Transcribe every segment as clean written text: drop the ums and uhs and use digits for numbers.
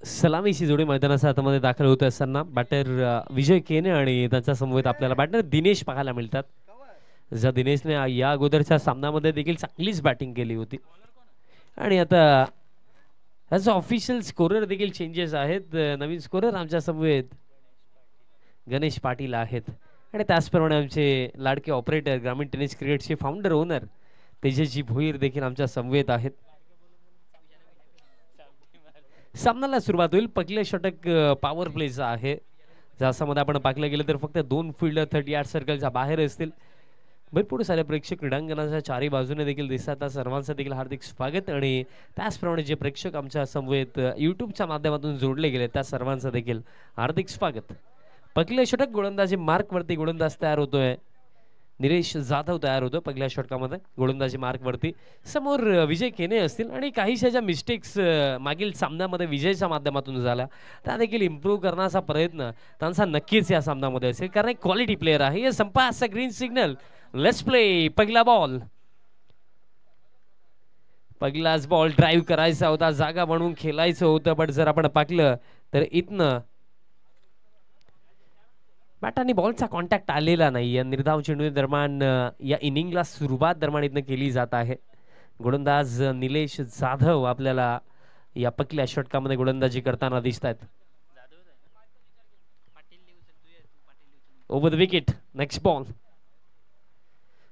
सलामीची जोडी मैदानाच्या हातामध्ये दाखल होत असताना बॅटर विजय केने आणि त्यांच्या समवेत आपल्याला बॅटर दिनेश पाहायला मिळतात. ज्या दिनेशने या अगोदरच्या सामन्यामध्ये देखील चांगलीच बॅटिंग केली होती आणि आता ह्याचा ऑफिशियल स्कोरर देखील चेंजेस आहेत. नवीन स्कोरर आमच्या समवेत गणेश पाटील आहेत आणि त्याचप्रमाणे आमचे लाडके ऑपरेटर ग्रामीण टेनिस क्रिकेटचे फाउंडर ओनर तेजस्वी भोईर देखील आमच्या समवेत आहेत. सामन्याला सुरुवात होईल. पहिलं षटक पॉवर प्लेचं आहे. ज्यामध्ये आपण पाहिलं गेलं तर फक्त 2 फिल्डर 30 यार्ड सर्कलच्या बाहेर असतील. भरपूर सारे प्रेक्षक क्रीडांगणाच्या चारी बाजूने देखील दिसतात. सर्वांचं देखील हार्दिक स्वागत आणि त्याचप्रमाणे जे प्रेक्षक आमच्या समवेत यूट्यूबच्या माध्यमातून जोडले गेले त्या सर्वांचं देखील हार्दिक स्वागत. पहिलं षटक गोलंदाजी मार्कवरती गोलंदाज तयार होतोय. निलेश जाधव तयार होतो पहिल्या षटकामध्ये गोलंदाजी मार्कवरती. समोर विजय केने असतील आणि काहीशा ज्या मिस्टेक्स मागील सामन्यामध्ये विजयच्या माध्यमातून झाल्या त्या देखील इम्प्रूव्ह करण्याचा प्रयत्न त्यांचा नक्कीच या सामन्यामध्ये असेल, कारण एक क्वालिटी प्लेअर आहे. हे संपासचा ग्रीन सिग्नल. Let's play. पहिला बॉल. पहिलाच बॉल ड्राईव्ह करायचा होता, जागा बनवून खेळायचं होतं, पण जर आपण पाहिलं तर इथनं बॅट आणि बॉलचा कॉन्टॅक्ट आलेला नाही. या निर्धाव चेंडू दरम्यान या इनिंगला सुरुवात दरम्यान इथनं केली जात आहे. गोलंदाज निलेश जाधव आपल्याला या पहिल्या षटकामध्ये गोलंदाजी करताना दिसत आहेत. Over the wicket. Next ball.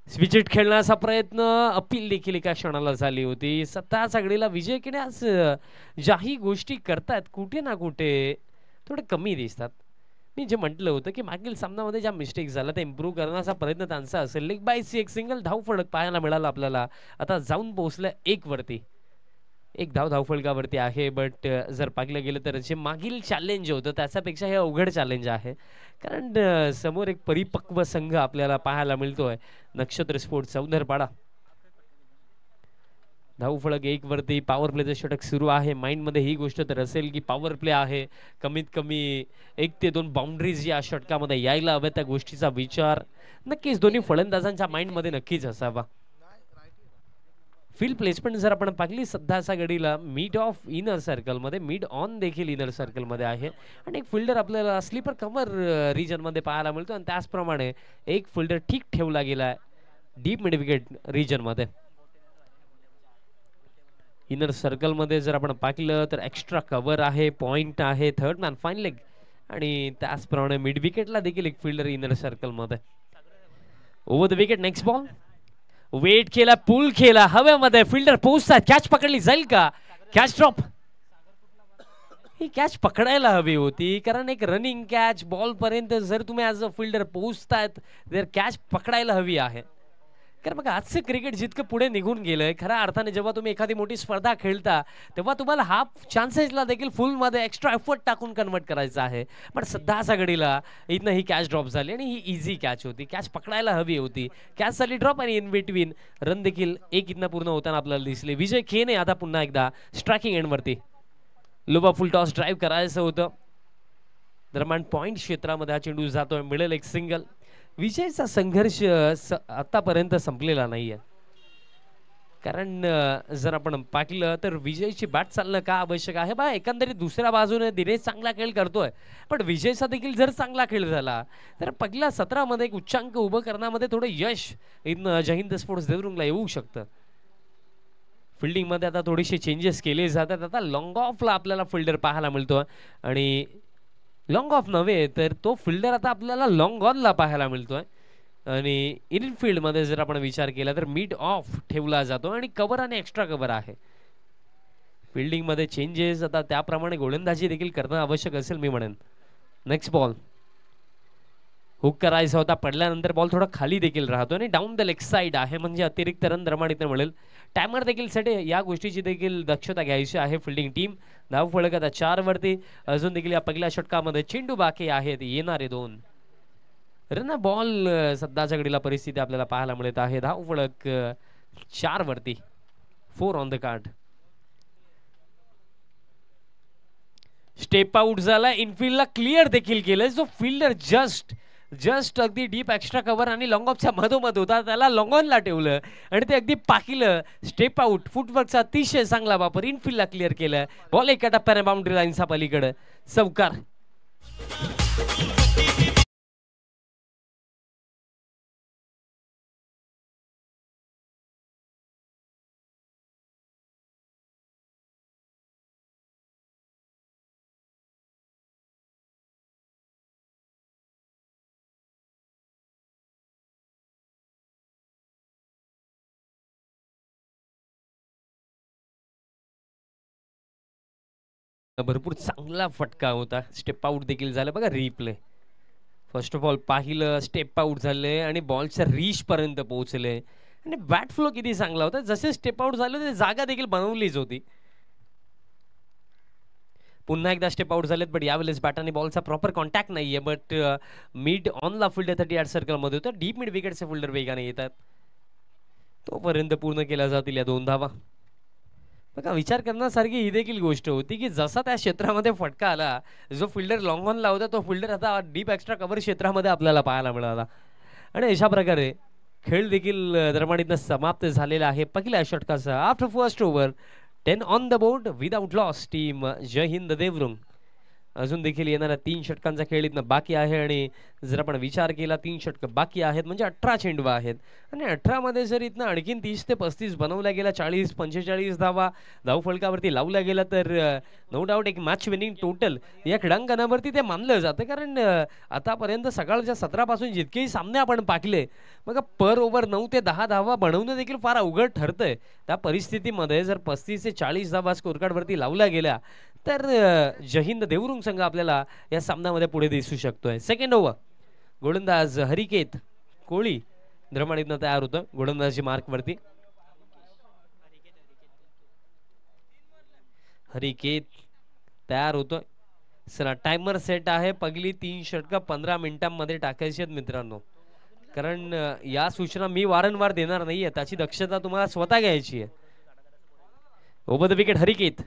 Switch hit खेळण्याचा प्रयत्न अपील देखील एका क्षणाला झाली होती. सत्ताच्या घडीला विजय केने आज ज्याही गोष्टी करतात कुठे ना कुठे थोडे कमी दिसतात. मी जे म्हटलं होतं की मागील सामन्यामध्ये ज्या मिस्टेक झाल्या त्या इम्प्रूव्ह करण्याचा प्रयत्न त्यांचा असेल. लेग बायची एक सिंगल धावफलक पाहायला मिळाला आपल्याला. आता जाऊन पोहोचलं 1 वरती. एक धावफलकावरती आहे. बट जर पाहिलं गेलं तर जे मागील चॅलेंज होतं त्याच्यापेक्षा हे अवघड चॅलेंज आहे, कारण समोर एक परिपक्व संघ आपल्याला पाहायला मिळतोय. नक्षत्र स्पोर्ट्स चौंधरपाडा. धावफलक 1 वरती. पॉवर प्लेचं षटक सुरू आहे. माइंडमध्ये ही गोष्ट तर असेल की पॉवर प्ले आहे, कमीत कमी 1 ते 2 बाउंड्रीज या षटकामध्ये यायला हव्या. त्या गोष्टीचा विचार नक्कीच दोन्ही फलंदाजांच्या माइंडमध्ये नक्कीच असावा. फील्ड प्लेसमेंट जर आपण पाहिली सध्याच्या घडीला मिड ऑफ इनर सर्कलमध्ये, मिड ऑन देखील इनर सर्कलमध्ये आहे आणि एक फिल्डर आपल्याला स्लीपर कव्हर रिजनमध्ये पाहायला मिळतो आणि त्याचप्रमाणे एक फिल्डर ठीक ठेवला गेला आहे डीप मिड विकेट रिजनमध्ये. इनर सर्कलमध्ये जर आपण पाहिलं तर एक्स्ट्रा कव्हर आहे, पॉइंट आहे, थर्ड मॅन फाईन लेग आणि त्याचप्रमाणे मिड विकेटला देखील एक फिल्डर इनर सर्कलमध्ये. Over the wicket. Next ball. Wait केला, पुल केला हवेमध्ये. फिल्डर पोहोचतात. कॅच पकडली जाईल का? Catch drop. ही कॅच पकडायला हवी होती, कारण एक रनिंग कॅच बॉल पर्यंत जर तुम्ही ॲज अ फिल्डर पोहोचतायत तर कॅच पकडायला हवी आहे. कारण बघा आजचं क्रिकेट जितकं पुढे निघून गेलंय, खऱ्या अर्थाने जेव्हा तुम्ही एखादी मोठी स्पर्धा खेळता तेव्हा तुम्हाला हाफ चान्सेसला देखील फुलमध्ये एक्स्ट्रा एफर्ट टाकून कन्वर्ट करायचं आहे. पण सध्याच्या घडीला इथनं ही कॅच ड्रॉप झाली आणि ही इझी कॅच होती. कॅच पकडायला हवी होती. कॅच झाली ड्रॉप आणि इन बिटवीन रन देखील एक इथनं पूर्ण होताना आपल्याला दिसले. विजय केने आता पुन्हा एकदा स्ट्रायकिंग एंडवरती. लोबा फुल टॉस ड्राईव्ह करायचं होतं. दरम्यान पॉइंट क्षेत्रामध्ये हा चेंडू जातोय. मिळेल एक सिंगल. विजयचा संघर्ष आतापर्यंत संपलेला नाहीये, कारण जर आपण पाहिलं तर विजयची बॅट चालणं का आवश्यक आहे बा. एकंदरीत दुसऱ्या बाजूने दिनेश चांगला खेळ करतोय, पण विजयचा देखील जर चांगला खेळ झाला तर पहिल्या 17 मध्ये एक उच्चांक उभं करण्यामध्ये थोडं यश इन जयहिंद स्पोर्ट्स देवरुंगला येऊ शकतं. फिल्डिंगमध्ये आता थोडेसे चेंजेस केले जातात. आता लॉंग ऑफला आपल्याला फिल्डर पाहायला मिळतो आणि लॉंग ऑफ नव्हे तर तो फिल्डर आता आपल्याला लॉंग ऑनला पाहायला मिळतोय आणि इनफिल्डमध्ये जर आपण विचार केला तर मिड ऑफ ठेवला जातो आणि कव्हर आणि एक्स्ट्रा कव्हर आहे. फिल्डिंगमध्ये चेंजेस आता त्याप्रमाणे गोलंदाजी देखील करणं आवश्यक असेल मी म्हणेन. Next ball. हुक करायचा होता, पडल्यानंतर बॉल थोडा खाली देखील राहतो आणि डाऊन द लेग साईड आहे, म्हणजे अतिरिक्त रन दरम्यान इथे मिळेल. टायमर देखील सेट या गोष्टीची देखील दक्षता घ्यायची आहे फिल्डिंग टीम. धाव फलक आता 4 वरती. अजून देखील या पहिल्या षटकामध्ये चेंडू बाकी आहेत, येणारे 2 रन. बॉल सध्याच्या घडीला परिस्थिती आपल्याला पाहायला मिळत आहे. धाव फलक 4 वरती. 4 on the card. Step out झाला. इनफिल्डला क्लिअर देखील केलं. जो फिल्डर जस्ट जस्ट अगदी डीप एक्स्ट्रा कव्हर आणि लॉंग ऑफच्या मधोमध होता, त्याला लॉंग ऑनला ठेवलं आणि ते अगदी पाकिलं. स्टेप आउट, फुटवर्कचा अतिशय चांगला वापर, इनफिल्डला क्लिअर केलं. बॉल एका टप्प्याने बाउंड्री लाईनचा पलीकडे चौकार. भरपूर चांगला फटका होता. स्टेप आउट देखील झालं बघा. रिप्ले फर्स्ट ऑफ ऑल पाहिलं, स्टेप आउट झाले आणि बॉलच्या रीच पर्यंत पोहोचले आणि बॅट फ्लो किती चांगला होता. जसे स्टेप आउट झाले ते जागा देखील बनवलीच होती. पुन्हा एकदा स्टेप आउट झालेत, बट यावेळेस बॅट आणि बॉलचा प्रॉपर कॉन्टॅक्ट नाहीये. बट मिड ऑनला फील्ड 38 सर्कलमध्ये होतं. डीप मिड विकेटचे फिल्डर वेगाने येतात, तोपर्यंत पूर्ण केल्या जातील या 2 धावा. बघा, विचार करण्यासारखी ही देखील गोष्ट होती की जसा त्या क्षेत्रामध्ये फटका आला, जो फिल्डर लॉंग ऑनला होता तो फिल्डर आता डीप एक्स्ट्रा कव्हर क्षेत्रामध्ये आपल्याला पाहायला मिळाला. आणि अशा प्रकारे खेळ देखील दरम्यान समाप्त झालेला आहे पहिल्या षटकाचा. After first over 10 on the board without loss. Team Jai Hind देवरुंग अजून देखील येणाऱ्या 3 षटकांचा खेळ इथनं बाकी आहे. आणि जर आपण विचार केला 3 षटक बाकी आहेत म्हणजे 18 चेंडू आहेत आणि 18 मध्ये जर इथनं आणखीन 30 ते 35 बनवल्या गेला, 40-45 धावा धावफलकावरती लावल्या गेला, तर नो डाऊट एक मॅच विनिंग टोटल या क्रीडांगणावरती ते मानलं जातं. कारण आतापर्यंत सकाळच्या 17 पासून जितकेही सामने आपण पाहिले, मग पर ओव्हर 9 ते 10 धावा बनवणं देखील फार अवघड ठरतंय. त्या परिस्थितीमध्ये जर 35 ते 40 धावा स्कोरकार्डवरती लावल्या गेल्या तर जय हिंद देवरुंग संघ आपल्याला या सामन्यामध्ये पुढे दिसू शकतोय. सेकंड ओव्हर गोलंदाज हरिकेत कोळी द्रमाणीतनं तयार होतं गोलंदाजी मार्कवरती. हरिकेत तयार होतोय. चला, टायमर सेट आहे. पहिली 3 षटकं 15 मिनिटांमध्ये टाकायची आहेत मित्रांनो. कारण या सूचना मी वारंवार देणार नाहीये, त्याची दक्षता तुम्हाला स्वतः घ्यायची आहे. ओव्हर द विकेट हरिकेत.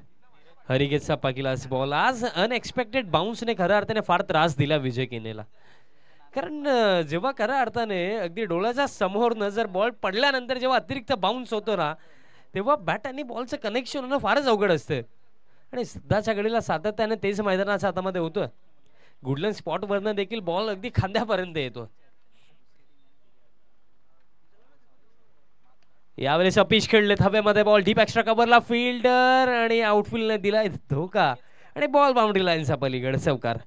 हरिकेतचा पहिला बॉल. आज अनएक्सपेक्टेड बाउन्सने खऱ्या अर्थाने फार त्रास दिला विजय केनेला. कारण जेव्हा खऱ्या अर्थाने अगदी डोळ्याच्या समोरनं जर बॉल पडल्यानंतर जेव्हा अतिरिक्त बाउन्स होतो ना, तेव्हा बॅट आणि बॉलचं कनेक्शन होणं फारच अवघड असतं. आणि सध्याच्या घडीला सातत्याने तेच मैदानाच्या हातामध्ये होतं. गुडलंड स्पॉटवरनं देखील बॉल अगदी खांद्यापर्यंत येतो. यावेळेस अपीच खेळलेत हवेमध्ये. बॉल डीप एक्स्ट्रा कव्हरला, फिल्डर आणि आउटफील्डने दिलाय धोका आणि बॉल बाउंड्री लाईनचा पलीकडे चौकार.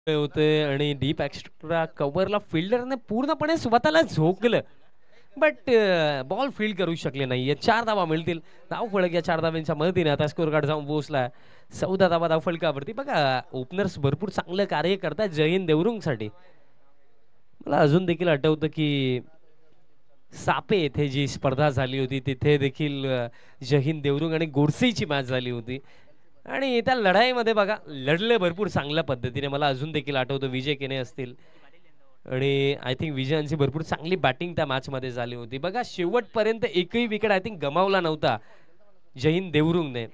होते आणि डीप एक्स्ट्रा कव्हरला फिल्डरने पूर्णपणे स्वतःला झोकलं, बट बॉल फील्ड करू शकले नाहीये. 4 धावा मिळतील. धावफलक या 4 धावांच्या मदतीने आता स्कोर कार्ड जाऊन पोहोचला 14 धावा धावफलकावरती. बघा, ओपनर्स भरपूर चांगलं कार्य करतात जय हिंद देवरुंगसाठी. मला अजून देखील आठवतं की सापे येथे जी स्पर्धा झाली होती तिथे देखील जय हिंद देवरुंग आणि गोडसेची मॅच झाली होती आणि त्या लढाईमध्ये बघा लढले भरपूर चांगल्या पद्धतीने. मला अजून देखील आठवतं विजय केने असतील आणि आय थिंक विजयांची भरपूर चांगली बॅटिंग त्या मॅच मध्ये झाली होती. बघा, शेवटपर्यंत एकही विकेट आय थिंक गमावला नव्हता जय हिंद देवरुंगने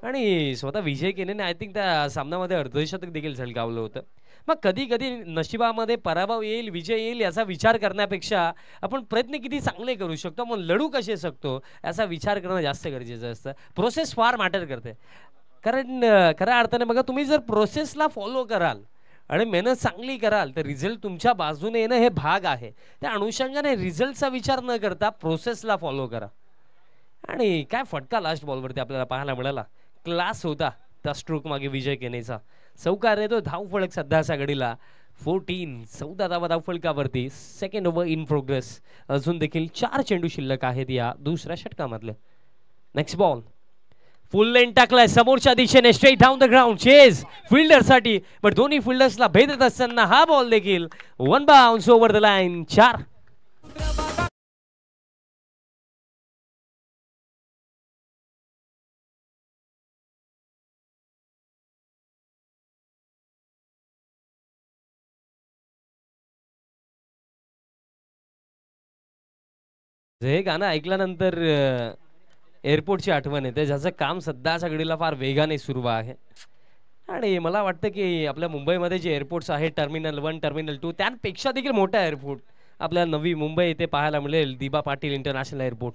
आणि स्वतः विजय केनेने आय थिंक त्या सामन्यामध्ये अर्धशतक देखील झळकावलं होतं. मग कधी कधी नशिबामध्ये पराभव येईल विजय येईल याचा विचार करण्यापेक्षा आपण प्रयत्न किती चांगले करू शकतो, मग लढू कसे शकतो याचा विचार करणं जास्त गरजेचं असतं. प्रोसेस फार मॅटर करते. कारण खऱ्या अर्थाने बघा, तुम्ही जर प्रोसेसला फॉलो कराल आणि मेहनत चांगली कराल तर रिझल्ट तुमच्या बाजूने येणं हे भाग आहे. त्या अनुषंगाने रिझल्टचा विचार न करता प्रोसेसला फॉलो करा. आणि काय फटका लास्ट बॉलवरती आपल्याला पाहायला मिळाला. क्लास होता त्या स्ट्रोक मागे विजय केनेचा. चौकार येतो. धावफलक सध्याच्या घडीला 14 धावा धावफलकावरती. Second over in progress. अजून देखील 4 चेंडू शिल्लक आहेत या दुसऱ्या षटकामधले. नेक्स्ट बॉल फुल लेन टाकलाय समोरच्या दिशेने straight down the ground. Chase fielder साठी, पण दोन्ही फिल्डर्सला भेदत असताना हा बॉल देखील 1 बाउन्स ओव्हर द लाईन. 4 हे गाणं ऐकल्यानंतर एअरपोर्टची आठवण येते, ज्याचं काम सध्याच्या घडीला फार वेगाने सुरू आहे. आणि मला वाटतं की आपल्या मुंबईमध्ये जे एअरपोर्ट्स आहेत, टर्मिनल 1 टर्मिनल 2 त्यापेक्षा देखील मोठा एअरपोर्ट आपल्या नवी मुंबई येथे पाहायला मिळेल, Diba Patil international airport.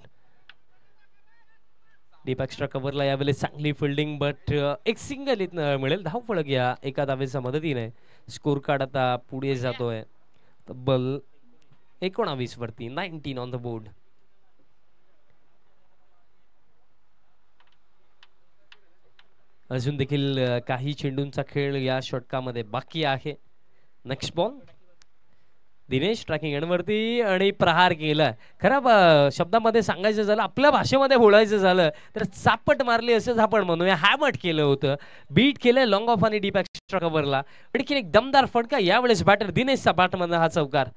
Deep extra कव्हरला यावेळेस चांगली फिल्डिंग, बट एक सिंगल इथनं मिळेल. धावफलक या एका धावेच्या मदतीने. स्कोर कार्ड आता पुढे जातोय तब्बल 19 वरती. 19 ऑन द बोर्ड. अजून देखील काही चेंडूंचा खेळ या षटकामध्ये बाकी आहे. Next ball. दिनेश ट्रॅकिंग एंडवरती आणि प्रहार केला. खरं शब्दामध्ये सांगायचं झालं, आपल्या भाषेमध्ये बोलायचं झालं तर चापट मारली असंच आपण म्हणूया. हॅमट केलं होतं, बीट केलं लॉंग ऑफ आणि डीप एक्स्ट्रा कव्हरला. पण एक दमदार फटका यावेळेस बॅटर दिनेशचा बॅटमधला हा चौकार.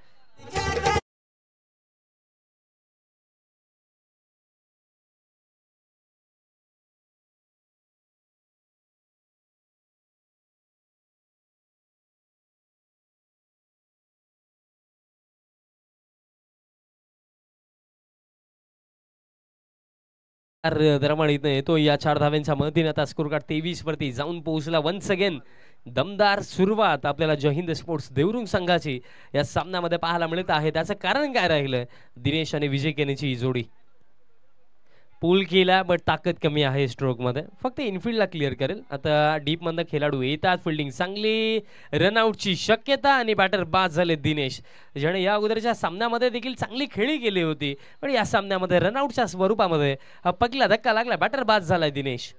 दरमळीत येतो या 4 धाव्यांच्या मदतीने. आता स्कोर कार्ड 23 वरती जाऊन पोहोचला वन्स अगेन. दमदार सुरुवात आपल्याला जय हिंद स्पोर्ट्स देवरुंग संघाची या सामन्यामध्ये पाहायला मिळत आहे. त्याचं कारण काय राहिलं? दिनेश आणि विजय केनेची ही जोडी. पूल केला बट ताकद कमी आहे स्ट्रोक मध्ये. फक्त इनफिल्डला क्लिअर करेल. आता डीप मधनं खेळाडू येतात. फिल्डिंग चांगली, रनआउटची शक्यता आणि बॅटर बाद झाले दिनेश, ज्याने या अगोदरच्या सामन्यामध्ये देखील चांगली खेळी केली होती. पण या सामन्यामध्ये रनआउटच्या स्वरूपामध्ये पहिला धक्का लागला, बॅटर बाद झालाय दिनेश.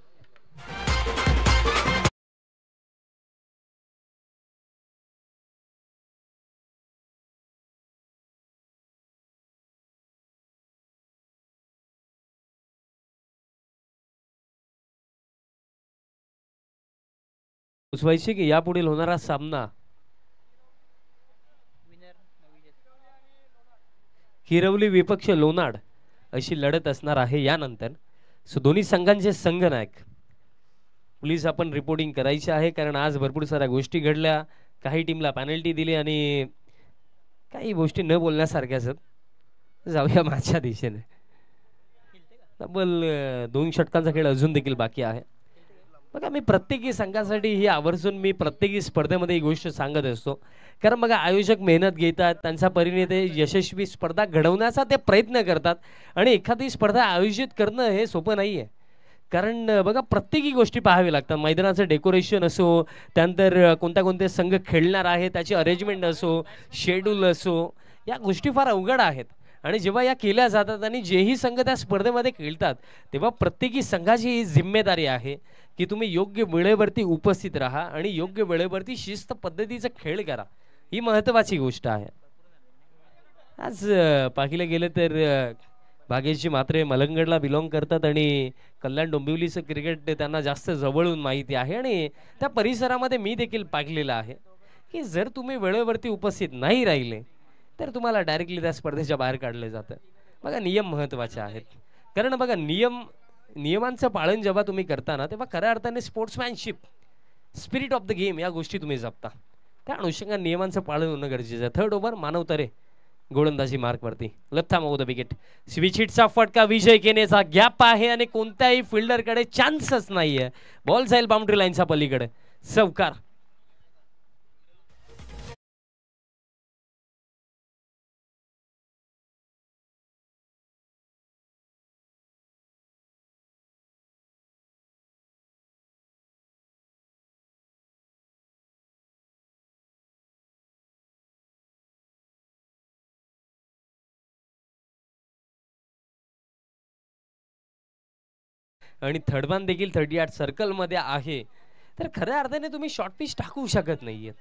सुचवायचे की यापुढील होणारा सामना हिरवली विपक्ष लोणाड अशी लढत असणार आहे यानंतर. सो दोन्ही संघांचे संघनायक प्लीज आपण रिपोर्टिंग करायची आहे, कारण आज भरपूर साऱ्या गोष्टी घडल्या. काही टीमला पेनल्टी दिली आणि काही गोष्टी न बोलण्यासारख्याच. जाऊया माझ्या दिशेने. तब्बल 2 षटकांचा खेळ अजून देखील बाकी आहे. बघा, मी प्रत्येकी संघासाठी ही आवर्जून मी प्रत्येकी स्पर्धेमध्ये ही गोष्ट सांगत असतो, कारण बघा आयोजक मेहनत घेतात, त्यांचा परिणे ते यशस्वी स्पर्धा घडवण्याचा ते प्रयत्न करतात. आणि एखादी स्पर्धा आयोजित करणं हे सोपं नाही आहे, कारण बघा प्रत्येकी गोष्टी पाहावी लागतात. मैदानाचं डेकोरेशन असो, त्यानंतर कोणत्या कोणते संघ खेळणार आहे त्याची अरेंजमेंट असो, शेड्यूल असो, या गोष्टी फार अवघड आहेत. आणि जेव्हा या केल्या जातात आणि जेही संघ त्या स्पर्धेमध्ये खेळतात, तेव्हा प्रत्येकी संघाची ही जिम्मेदारी आहे की तुम्ही योग्य वेळेवरती उपस्थित राहा आणि योग्य वेळेवरती शिस्त पद्धतीचा खेळ करा. ही महत्त्वाची गोष्ट आहे. आज पाहिलं गेलं तर भाग्यश्री मात्रे मलंगडला बिलॉंग करतात आणि कल्याण डोंबिवलीचं क्रिकेट त्यांना जास्त जवळून माहिती आहे. आणि त्या परिसरामध्ये मी देखील पाहिलेलं आहे की जर तुम्ही वेळेवरती उपस्थित नाही राहिले तर तुम्हाला डायरेक्टली त्या स्पर्धेच्या बाहेर काढले जातं. बघा, नियम महत्त्वाचे आहेत, कारण बघा नियमांचं पालन जेव्हा तुम्ही करता ना, तेव्हा खऱ्या अर्थाने स्पोर्ट्समॅनशिप, स्पिरिट ऑफ द गेम या गोष्टी तुम्ही जपता. त्या अनुषंगाने नियमांचं पालन होणं गरजेचं आहे. 3rd ओव्हर मानव तरे गोलंदाजी मार्कवरती. Left arm off the wicket. Switch हिटचा फटका विजय केनेचा. गॅप आहे आणि कोणत्याही फिल्डरकडे चान्सच नाहीये. बॉल जाईल बाउंड्री लाईनच्या पलीकडे. चौकार. आणि थर्ड वन देखील 38 सर्कल मध्ये आहे, तर खऱ्या अर्थाने तुम्ही शॉर्ट पिच टाकू शकत नाहीये.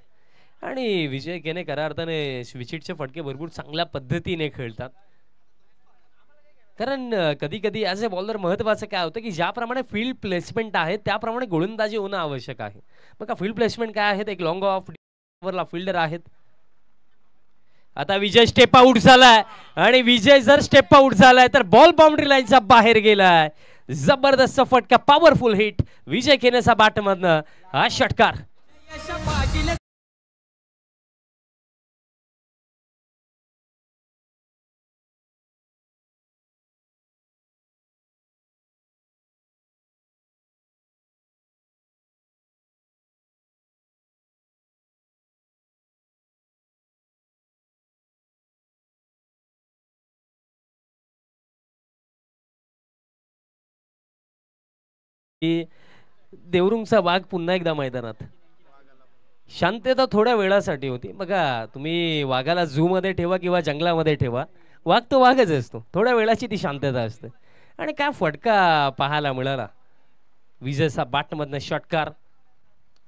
आणि विजय केने खऱ्या अर्थाने स्विचिटचे फटके भरपूर चांगल्या पद्धतीने खेळतात, कारण कधी कधी ॲज अ बॉलर महत्वाचं काय होतं की ज्याप्रमाणे फील्ड प्लेसमेंट आहे त्याप्रमाणे गोलंदाजी होणं आवश्यक आहे. बघा फील्ड प्लेसमेंट काय आहेत, एक लॉंग ऑफ वरला फिल्डर आहेत. आता विजय स्टेप आउट झालाय आणि विजय जर स्टेप आउट झालाय तर बॉल बाउंड्री लाईनच्या बाहेर गेलाय. जबरदस्त फटका, पॉवरफुल हिट विजय केनेचा बॅटमधनं. हा षटकार. की देवरुंगचा वाघ पुन्हा एकदा मैदानात. शांतता थोड्या वेळासाठी होती. बघा तुम्ही वाघाला झू मध्ये ठेवा किंवा जंगलामध्ये ठेवा, वाघ तो वाघच असतो. थोड्या वेळाची ती शांतता असते. आणि काय फटका पाहायला मिळाला. विजयचा बॅटमधनं षटकार.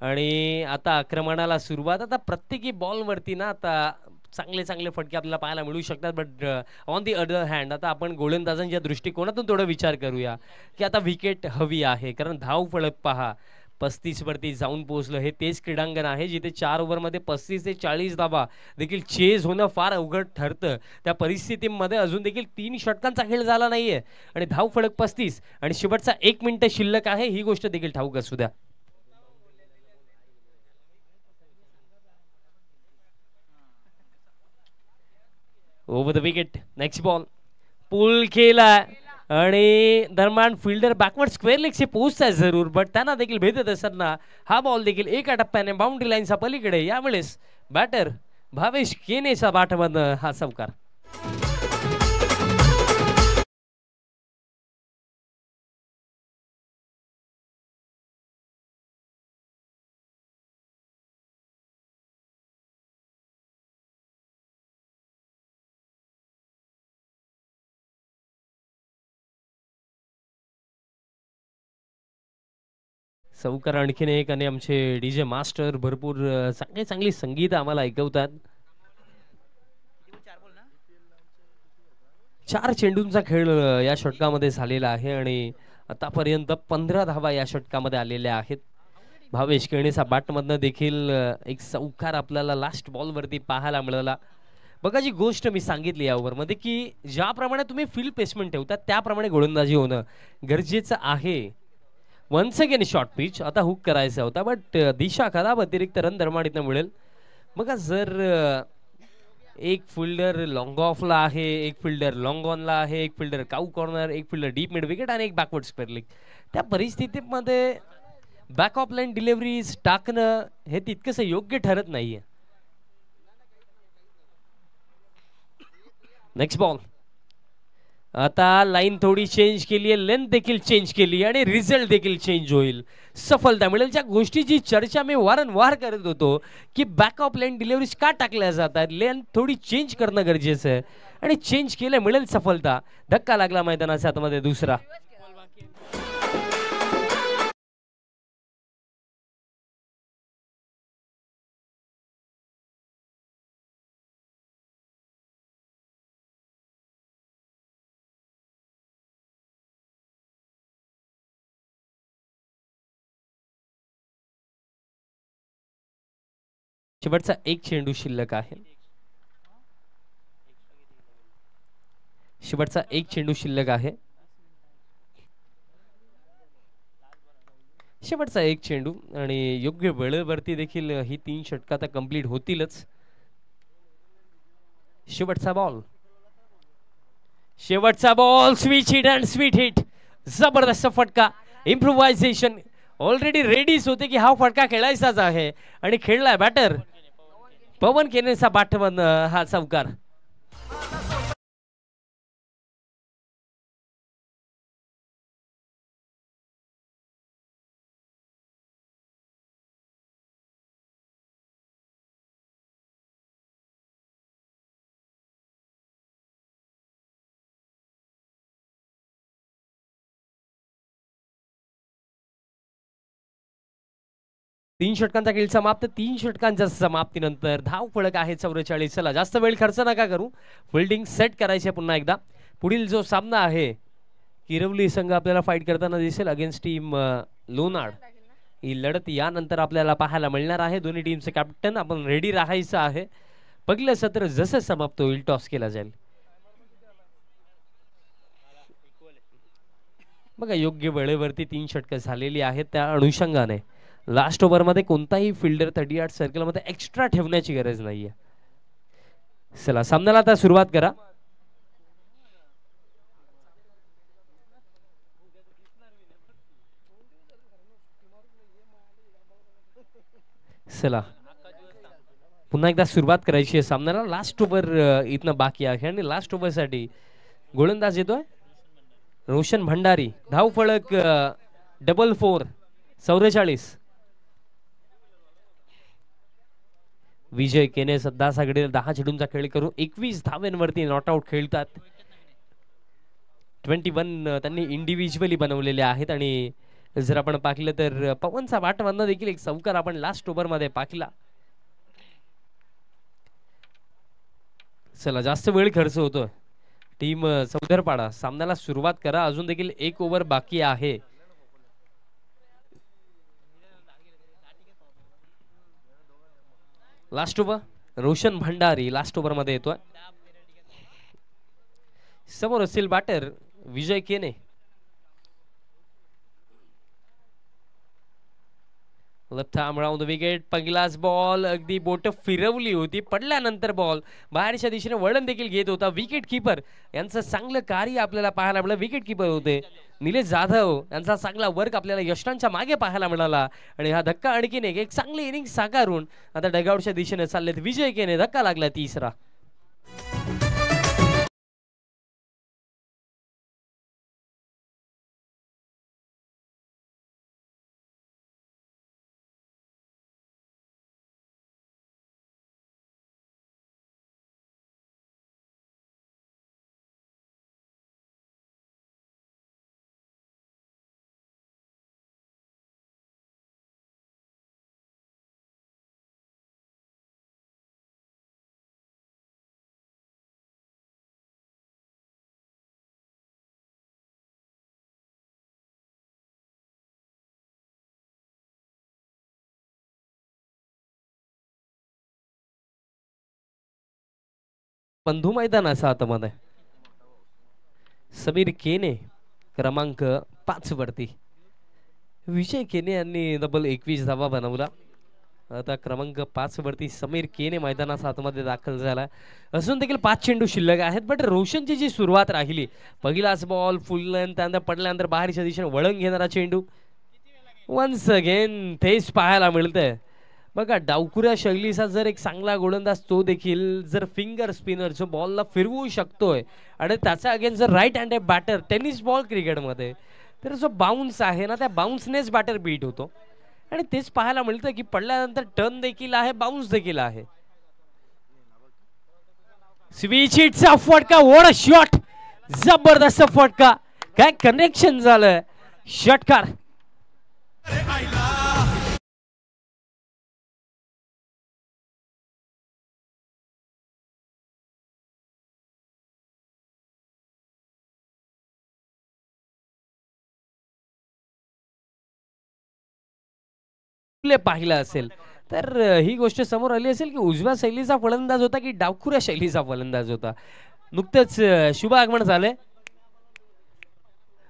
आणि आता आक्रमणाला सुरुवात. आता प्रत्येकी बॉलवरती ना आता चांगले चांगले फटके आपल्याला पाहायला मिळू शकतात. But on the other hand आता आपण गोलंदाजांच्या दृष्टिकोनातून थोडा विचार करूया की आता विकेट हवी आहे. कारण धाव फलक पहा 35 वरती जाऊन पोहोचलं. हे तेच क्रीडांगण आहे जिथे 4 ओव्हरमध्ये 35 ते 40 धावा देखील चेज होणं फार अवघड ठरतं. त्या परिस्थितीमध्ये अजून देखील 3 षटकांचा खेळ झाला नाहीये आणि धाव फलक 35 आणि शेवटचा 1 मिनिट शिल्लक आहे. ही गोष्ट देखील ठाऊक असू द्या. Over the wicket. Next ball pull केला आणि दरम्यान फिल्डर बॅकवर्ड स्क्वेअर लेगचे पोहोचताय जरूर, बट त्यांना देखील भेटत असताना हा बॉल देखील एका टप्प्याने बाउंड्री लाईनच्या पलीकडे. यावेळेस बॅटर भावेश केनेचा बाटमधनं हा चौकार. चौकार आणखीन एक. आणि आमचे डीजे मास्टर भरपूर चांगली चांगली संगीत आम्हाला ऐकवतात. 4 चेंडूंचा खेळ या षटकामध्ये झालेला आहे आणि आतापर्यंत 15 धावा या षटकामध्ये आलेल्या आहेत. भावेश केणेचा बॅटमधनं देखील एक चौकार आपल्याला लास्ट बॉलवरती पाहायला मिळाला. बघा जी गोष्ट मी सांगितली या ओव्हरमध्ये की ज्याप्रमाणे तुम्ही फील्ड प्लेसमेंट ठेवता त्याप्रमाणे गोलंदाजी होणं गरजेचं आहे. Once again short pitch. आता हुक करायचा होता बट दिशा खराब. अतिरिक्त रन दरमाडीतनं मिळेल. बघा जर एक फिल्डर लॉंग ऑफला आहे, एक फिल्डर लॉंग ऑनला आहे, एक फिल्डर काऊ कॉर्नर, एक फिल्डर डीप मिड विकेट आणि एक बॅकवर्ड स्क्वेअर लेग, त्या परिस्थितीमध्ये बॅक ऑफ लाईन डिलिव्हरीज टाकणं हे तितकंसं योग्य ठरत नाहीये. Next ball. आता लाईन थोडी चेंज केली आहे, लेंथ देखील चेंज केली आणि रिझल्ट देखील चेंज होईल. सफलता मिळेल. ज्या गोष्टीची चर्चा मी वारंवार करत होतो की बॅक ऑफ लाईन डिलिव्हरीज का टाकल्या जातात, लेंथ थोडी चेंज करणं गरजेचं आहे आणि चेंज केलं, मिळेल सफलता. धक्का लागला मैदानाच्या आतमध्ये दुसरा. शेवटचा एक चेंडू शिल्लक आहे. शेवटचा एक चेंडू शिल्लक आहे. शेवटचा एक चेंडू आणि योग्य वेळेवरती देखील ही 3 षटकं आता कंप्लीट होतीलच. शेवटचा बॉल. शेवटचा ball. Switch hit and sweet hit. जबरदस्त फटका. इम्प्रोव्हायझेशन. ऑलरेडी रेडीच होते की हा फटका खेळायचाच आहे आणि खेळलाय बॅटर पवन केनेचा बॅटमधून हा चौकार. 3 षटकांचा खेळ समाप्त. 3 षटकांच्या समाप्तीनंतर धाव फलक आहे 44. चला जास्त वेळ खर्च नका करू, फिल्डिंग सेट करायची आहे पुन्हा एकदा. पुढील जो सामना आहे किरवली संघ आपल्याला फाईट करताना दिसेल अगेन्स्ट टीम लोणाड. ही लढत यानंतर आपल्याला पाहायला मिळणार आहे. दोन्ही टीमचे कॅप्टन आपण रेडी राहायचं आहे. पहिलं सत्र जसं समाप्त होईल टॉस केला जाईल. बघा योग्य वेळेवरती 3 षटकं झालेली आहेत. त्या अनुषंगाने लास्ट ओव्हर मध्ये कोणताही फिल्डर 38 सर्कल मध्ये एक्स्ट्रा ठेवण्याची गरज नाहीये. चला सामन्याला आता सुरुवात करा. चला पुन्हा एकदा सुरुवात करायची आहे सामन्याला. लास्ट ओव्हर इथनं बाकी आहे आणि लास्ट ओव्हर साठी गोलंदाज येतोय रोशन भंडारी. धाव फलक डबल 4 44. विजय केने सध्या सगळे 10 चेंडूंचा खेळ करून 21 धाव्यांवरती नॉट आउट खेळतात. 21 त्यांनी इंडिव्हिज्युअली बनवलेले आहेत. आणि जर आपण पाहिलं तर पवनचा बाटमधनं देखील एक चौकार आपण लास्ट ओव्हर मध्ये पाहिला. चला जास्त वेळ खर्च होतोय. टीम चौधरपाडा सामन्याला सुरुवात करा. अजून देखील 1 ओव्हर बाकी आहे. Last over Roshan Bhandari last over मध्ये येतोय. समोर असेल बॅटर विजय केने. Left arm round the wicket. पहिलाच बॉल अगदी बोट फिरवली होती. पडल्यानंतर बॉल बाहेरच्या दिशेने वळण देखील घेत होता. विकेट किपर यांचं चांगलं कार्य आपल्याला पाहायला मिळालं. विकेट किपर होते निलेश जाधव यांचा चांगला वर्क आपल्याला यष्टांच्या मागे पाहायला मिळाला. आणि हा धक्का आणखीन एक चांगली इनिंग साकारून आता डगआउटच्या दिशेने चाललेत विजय केने. धक्का लागला तिसरा. बंधू मैदान असा आतमध्ये समीर केने क्रमांक 5 वरती. विजय केने यांनी डबल 21 धावा बनवला. आता क्रमांक 5 वरती समीर केने मैदानाच्या आतमध्ये दाखल झाला. अजून देखील 5 चेंडू शिल्लक आहेत. बट रोशनची जी सुरुवात राहिली पहिलाच बॉल फुल लेंथ त्यानंतर पडल्यानंतर बाहेरच्या दिशेने वळण घेणारा चेंडू वन्स अगेन तेच पाहायला मिळतंय. बघा डावखुऱ्या शैलीचा जर एक चांगला गोलंदाज तो देखील जर फिंगर स्पिनर जो बॉलला फिरवू शकतोय आणि त्याचा अगेन जर right hand batter tennis ball क्रिकेटमध्ये तर जो बाउन्स आहे ना त्या बाउन्सनेच बॅटर बीट होतो. आणि तेच पाहायला मिळतं की पडल्यानंतर टर्न देखील आहे बाउन्स देखील आहे. स्विच हिटचा फटका. What a shot. जबरदस्त फटका. काय कनेक्शन झालं. षटकार. पाहिला असेल तर ही गोष्ट समोर आली असेल की उजव्या शैलीचा फलंदाज होता की डावखुऱ्या शैलीचा फलंदाज होता. नुकतेच शुभ आगमन झाले.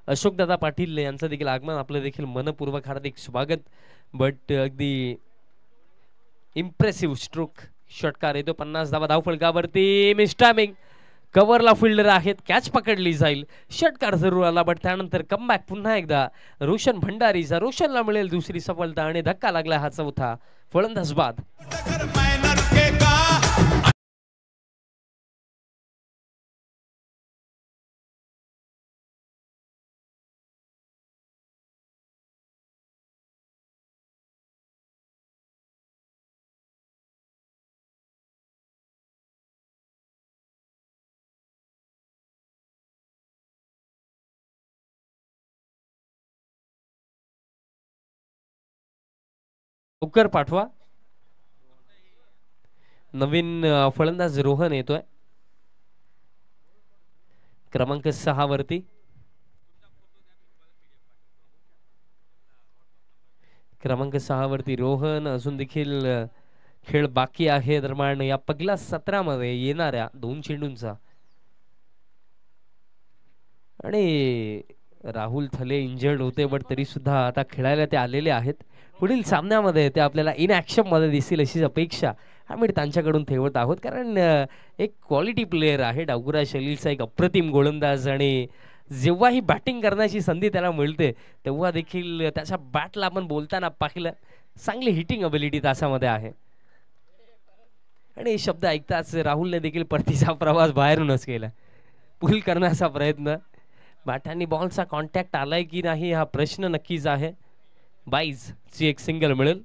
अशोक दादा पाटील यांचं देखील आगमन आपलं देखील मनपूर्वक हार्दिक स्वागत. बट अगदी इम्प्रेसिव्ह स्ट्रोक षटकार येतो. 50 धावा धावफलकावरती. Miss timing. कव्हरला फिल्डर आहेत. कॅच पकडली जाईल. षटकार जरूर आला बट त्यानंतर कमबॅक पुन्हा एकदा रोशन भंडारीचा. रोशनला मिळेल दुसरी सफलता आणि धक्का लागला हा चौथा फलंदाज बाद. लवकर पाठवा. नवीन फलंदाज रोहन येतोय क्रमांक 6 वरती. क्रमांक 6 वरती रोहन. अजून देखील खेळ बाकी आहे दरम्यान या पहिल्या सत्रामध्ये येणाऱ्या 2 चेंडूंचा. आणि राहुल थले इंजर्ड होते बट तरी सुद्धा आता खेळायला ते आलेले आहेत. पुढील सामन्यामध्ये ते आपल्याला इन ॲक्शन मध्ये दिसतील अशीच अपेक्षा आम्ही त्यांच्याकडून ठेवत आहोत. कारण एक क्वालिटी प्लेयर आहे. डावखुऱ्या शैलीचा एक अप्रतिम गोलंदाज. आणि जेव्हाही बॅटिंग करण्याची संधी त्याला मिळते तेव्हा देखील त्याच्या बॅटला आपण बोलताना पाहिलं चांगली हिटिंग अबिलिटी त्याच्यामध्ये आहे. आणि शब्द ऐकताच राहुलने देखील परतीचा प्रवास बाहेरूनच केला. पूल करण्याचा प्रयत्न बॅटांनी बॉलचा कॉन्टॅक्ट आलाय की नाही हा प्रश्न नक्कीच आहे. 22 ची एक सिंगल मिळेल.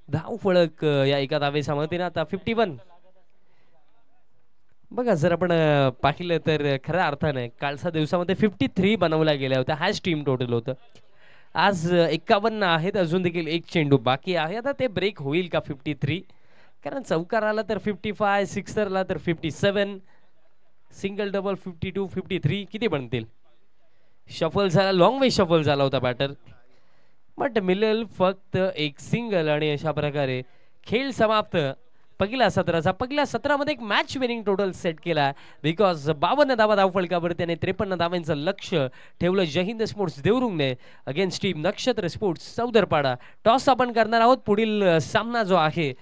धाव फळक या एका धावेसमतीने आता 51. बघा जर आपण पाहिलं तर खऱ्या अर्थाने कालच्या दिवसामध्ये 53 बनवल्या गेल्या होत्या. हाच टीम टोटल होतं. आज 51 आहेत. अजून देखील एक चेंडू बाकी आहे. आता ते ब्रेक होईल का 53? कारण चौकार आला तर 55, सिक्सरला तर 57, सिंगल डबल 52, 53 किती बनतील? शफल झाला, लॉंग वे शफल झाला होता बॅटर, बट मिळेल फक्त एक सिंगल आणि अशा प्रकारे खेळ समाप्त. पहिल्या सत्रामध्ये एक मॅच विनिंग टोटल सेट केला बिकॉज 52 धावा धावफलकावर त्याने 53 धावांचं लक्ष ठेवलं. जय हिंद स्पोर्ट्स देवरुंगने अगेन्स्ट टीम नक्षत्र स्पोर्ट्स चौदरपाडा. टॉस आपण करणार आहोत. पुढील सामना जो आहे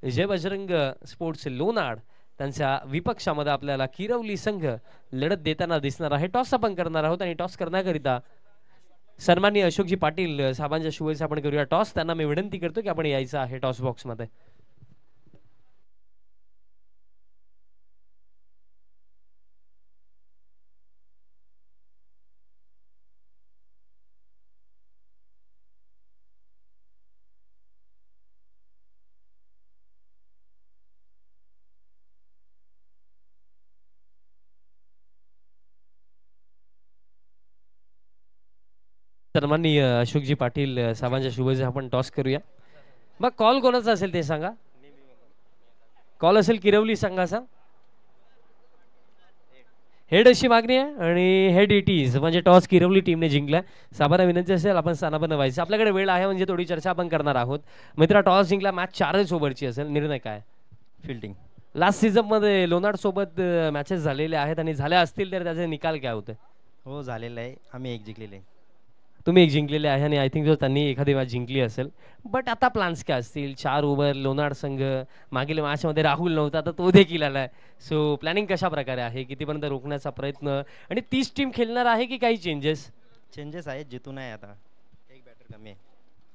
जय बजरंग स्पोर्ट्स लोणाड त्यांच्या विपक्षामध्ये आपल्याला किरवली संघ लढत देताना दिसणार आहे. टॉस आपण करणार आहोत आणि टॉस करण्याकरिता सन्माननीय अशोकजी पाटील साहेबांच्या शुभेच्छा आपण करूया टॉस. त्यांना मी विनंती करतो की आपण यायचं आहे टॉस बॉक्स मध्ये. सन्माननीय अशोकजी पाटील साहेबांच्या शुभेच्छा आपण टॉस करूया. मग कॉल कोणाचा असेल ते सांगा. कॉल असेल किरवली संघाचा. हेड अशी मागणी आहे आणि हेड इट इज म्हणजे टॉस किरवली टीमने जिंकला. साबाना विनंती असेल आपण स्थानापन्न व्हायचं. आपल्याकडे वेळ आहे म्हणजे थोडी चर्चा आपण करणार आहोत. मित्रा टॉस जिंकला. मॅच 4च ओव्हरची असेल. निर्णय काय? फिल्डिंग. लास्ट सीझन मध्ये लोणाड सोबत मॅचेस झालेले आहेत आणि झाल्या असतील तर त्याचे निकाल काय होते? हो झालेलं आहे. आम्ही एक जिंकलेले. तुम्ही एक जिंकलेले आहे आणि आय थिंक जो त्यांनी एखादी मॅच जिंकली असेल. बट आता प्लान्स काय असतील? 4 ओव्हर लोणाड संघ मागील मॅचमध्ये राहुल नव्हता तर तो देखील आलाय. सो प्लॅनिंग कशा प्रकारे आहे? कितीपर्यंत रोखण्याचा प्रयत्न आणि 30 टीम खेळणार आहे की काही चेंजेस? चेंजेस आहेत. जितून आहे आता एक बॅटर कमी आहे.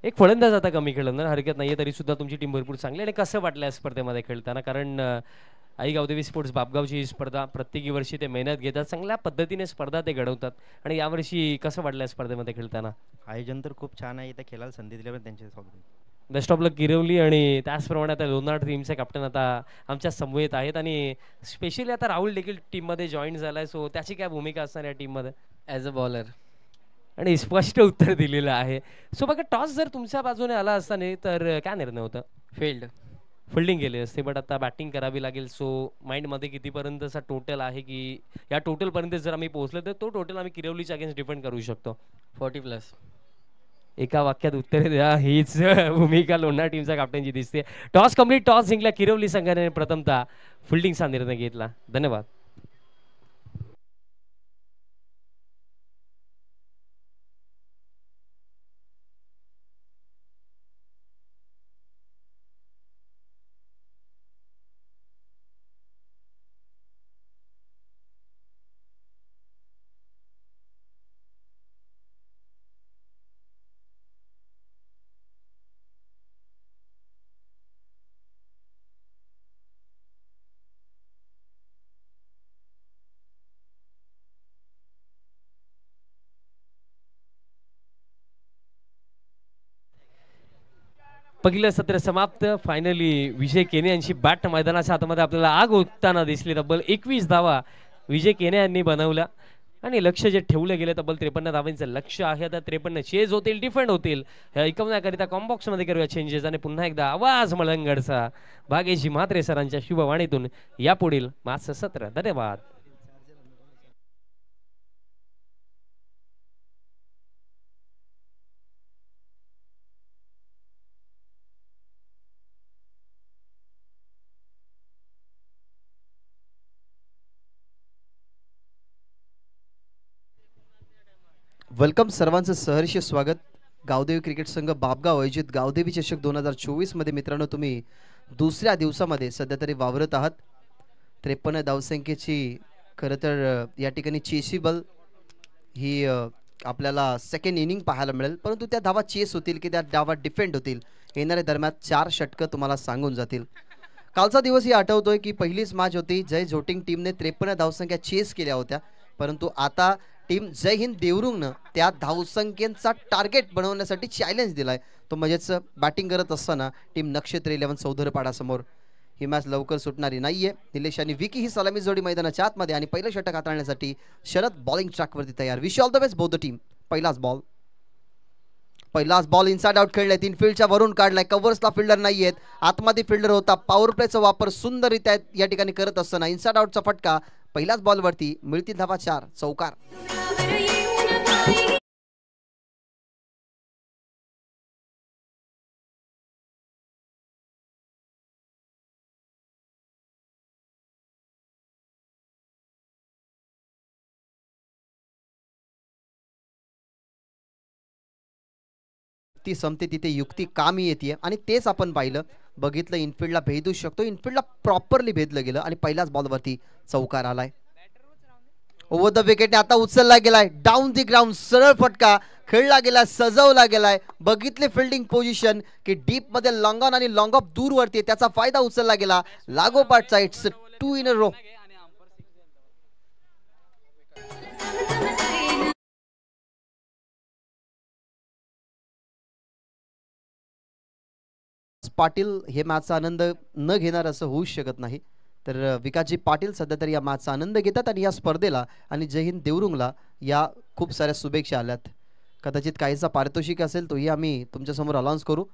एक फलंदाज आता कमी खेळणार हरकत नाहीये. तरी सुद्धा तुमची टीम भरपूर चांगली. आणि कसं वाटलं या स्पर्धेमध्ये खेळताना? कारण आई गावदेवी स्पोर्ट्स बापगावची ही स्पर्धा प्रत्येकी वर्षी ते मेहनत घेतात. चांगल्या पद्धतीने स्पर्धा ते घडवतात. आणि यावर्षी कसं वाटलं स्पर्धेमध्ये खेळताना? आयोजन तर खूप छान आहे. इथे खेळायला संधी दिल्यावर त्यांच्यासोबत बेस्ट ऑफ लक गिरवली. आणि त्याचप्रमाणे आता लोणाड टीमचे कॅप्टन आता आमच्या समवेत आहेत आणि स्पेशली आता राहुल देखील टीममध्ये जॉईन झालाय. सो त्याची काय भूमिका असणार या टीममध्ये? As a bowler. आणि स्पष्ट उत्तर दिलेलं आहे. सो बघा टॉस जर तुमच्या बाजूने आला असताना तर काय निर्णय होता? फिल्डिंग केली असते. बट आता बॅटिंग करावी लागेल. सो माइंडमध्ये कितीपर्यंतचा टोटल आहे की या टोटलपर्यंत जर आम्ही पोहोचलो तर तो टोटल आम्ही किरवलीच्या अगेन्स्ट डिपेंड करू शकतो? 40+. एका वाक्यात उत्तर द्या. हीच भूमिका लोणाड टीमच्या कॅप्टनची दिसते. Toss complete. टॉस जिंकला किरवली संघाने. प्रथमतः फिल्डिंगचा निर्णय घेतला. धन्यवाद. पहिलं सत्र समाप्त. फायनली विजय केने यांची बॅट मैदानाच्या आतमध्ये आपल्याला आग ओतताना दिसली. तब्बल 21 धावा विजय केने यांनी बनवल्या आणि लक्ष जे ठेवलं गेलं तब्बल 53 धावांचं लक्ष आहे. आता 53 चेज होतील, डिफेंड होतील. ऐकवण्याकरिता कॉम्बॉक्स मध्ये करूया चेंजेस आणि पुन्हा एकदा आवाज मलंगडचा भागेशी म्हात्रे सरांच्या शुभवाणीतून यापुढील मागचं सत्र. धन्यवाद. वेलकम. सर्वांचं सहर्ष स्वागत. गावदेवी क्रिकेट संघ बापगाव आयोजित गावदेवी चषक 2024 मध्ये मित्रांनो तुम्ही दुसऱ्या दिवसामध्ये सध्या तरी वावरत आहात. 53 धावसंख्येची खरं तर या ठिकाणी चेसिबल ही आपल्याला सेकंड इनिंग पाहायला मिळेल. परंतु त्या धावा चेस होतील की त्या धावा डिफेंड होतील येणाऱ्या दरम्यान 4 षटकं तुम्हाला सांगून जातील. कालचा दिवस ही आठवतोय की पहिलीच मॅच होती. जय झोटिंग टीमने 53 धावसंख्या चेस केल्या होत्या. परंतु आता टीम जय हिंद देवरुंगनं त्या धावसंख्येचा टार्गेट बनवण्यासाठी चॅलेंज दिलाय तो म्हणजेच बॅटिंग करत असताना टीम नक्षत्र 11 चौधरपाडासमोर ही मॅच लवकर सुटणारी नाहीये. निलेश आणि विकी ही सलामी जोडी मैदानाच्या आतमध्ये आणि पहिलं षटक हाताळण्यासाठी शरद बॉलिंग ट्रॅकवरती तयार. Wish all the best both the team. पहिलाच बॉल इनसाइड आउट खेळलाय. 3 फील्डच्या वरून काढलाय. कव्हर्सला फिल्डर नाहीयेत. आतमध्ये फिल्डर होता. पॉवर प्लेचा वापर सुंदररित्या या ठिकाणी करत असताना इनसाइड आउटचा फटका. पहिल्याच बॉलवरती मिळतील धावा 4 चौकार. ती संपते तिथे युक्ती कामी येते आणि तेच आपण पाहिलं बघितलं. इनफील्डला भेदू शकतो. इनफील्डला प्रॉपरली भेदलं गेलं आणि पहिल्याच बॉलवरती चौकार आलाय. ओव्हर द विकेट आता उचलला गेलाय. डाऊन दी ग्राउंड सरळ फटका खेळला गेला. सजवला गेलाय. बघितले फिल्डिंग पोझिशन की डीप मध्ये लॉंग ऑन आणि लॉंग ऑफ दूर वरती त्याचा फायदा उचलला गेला. लागोपाठचा it's 2 in a row. Patil हे मॅचचा आनंद न घेणार असं होऊच शकत नाही. तर विकासजी पाटील सध्या तरी या मॅचचा आनंद घेतात आणि या स्पर्धेला आणि जय हिंद देवरुंगला या खूप साऱ्या शुभेच्छा आल्यात. कदाचित काहीचा पारितोषिक असेल तोही आम्ही तुमच्या समोर अनाउन्स करू.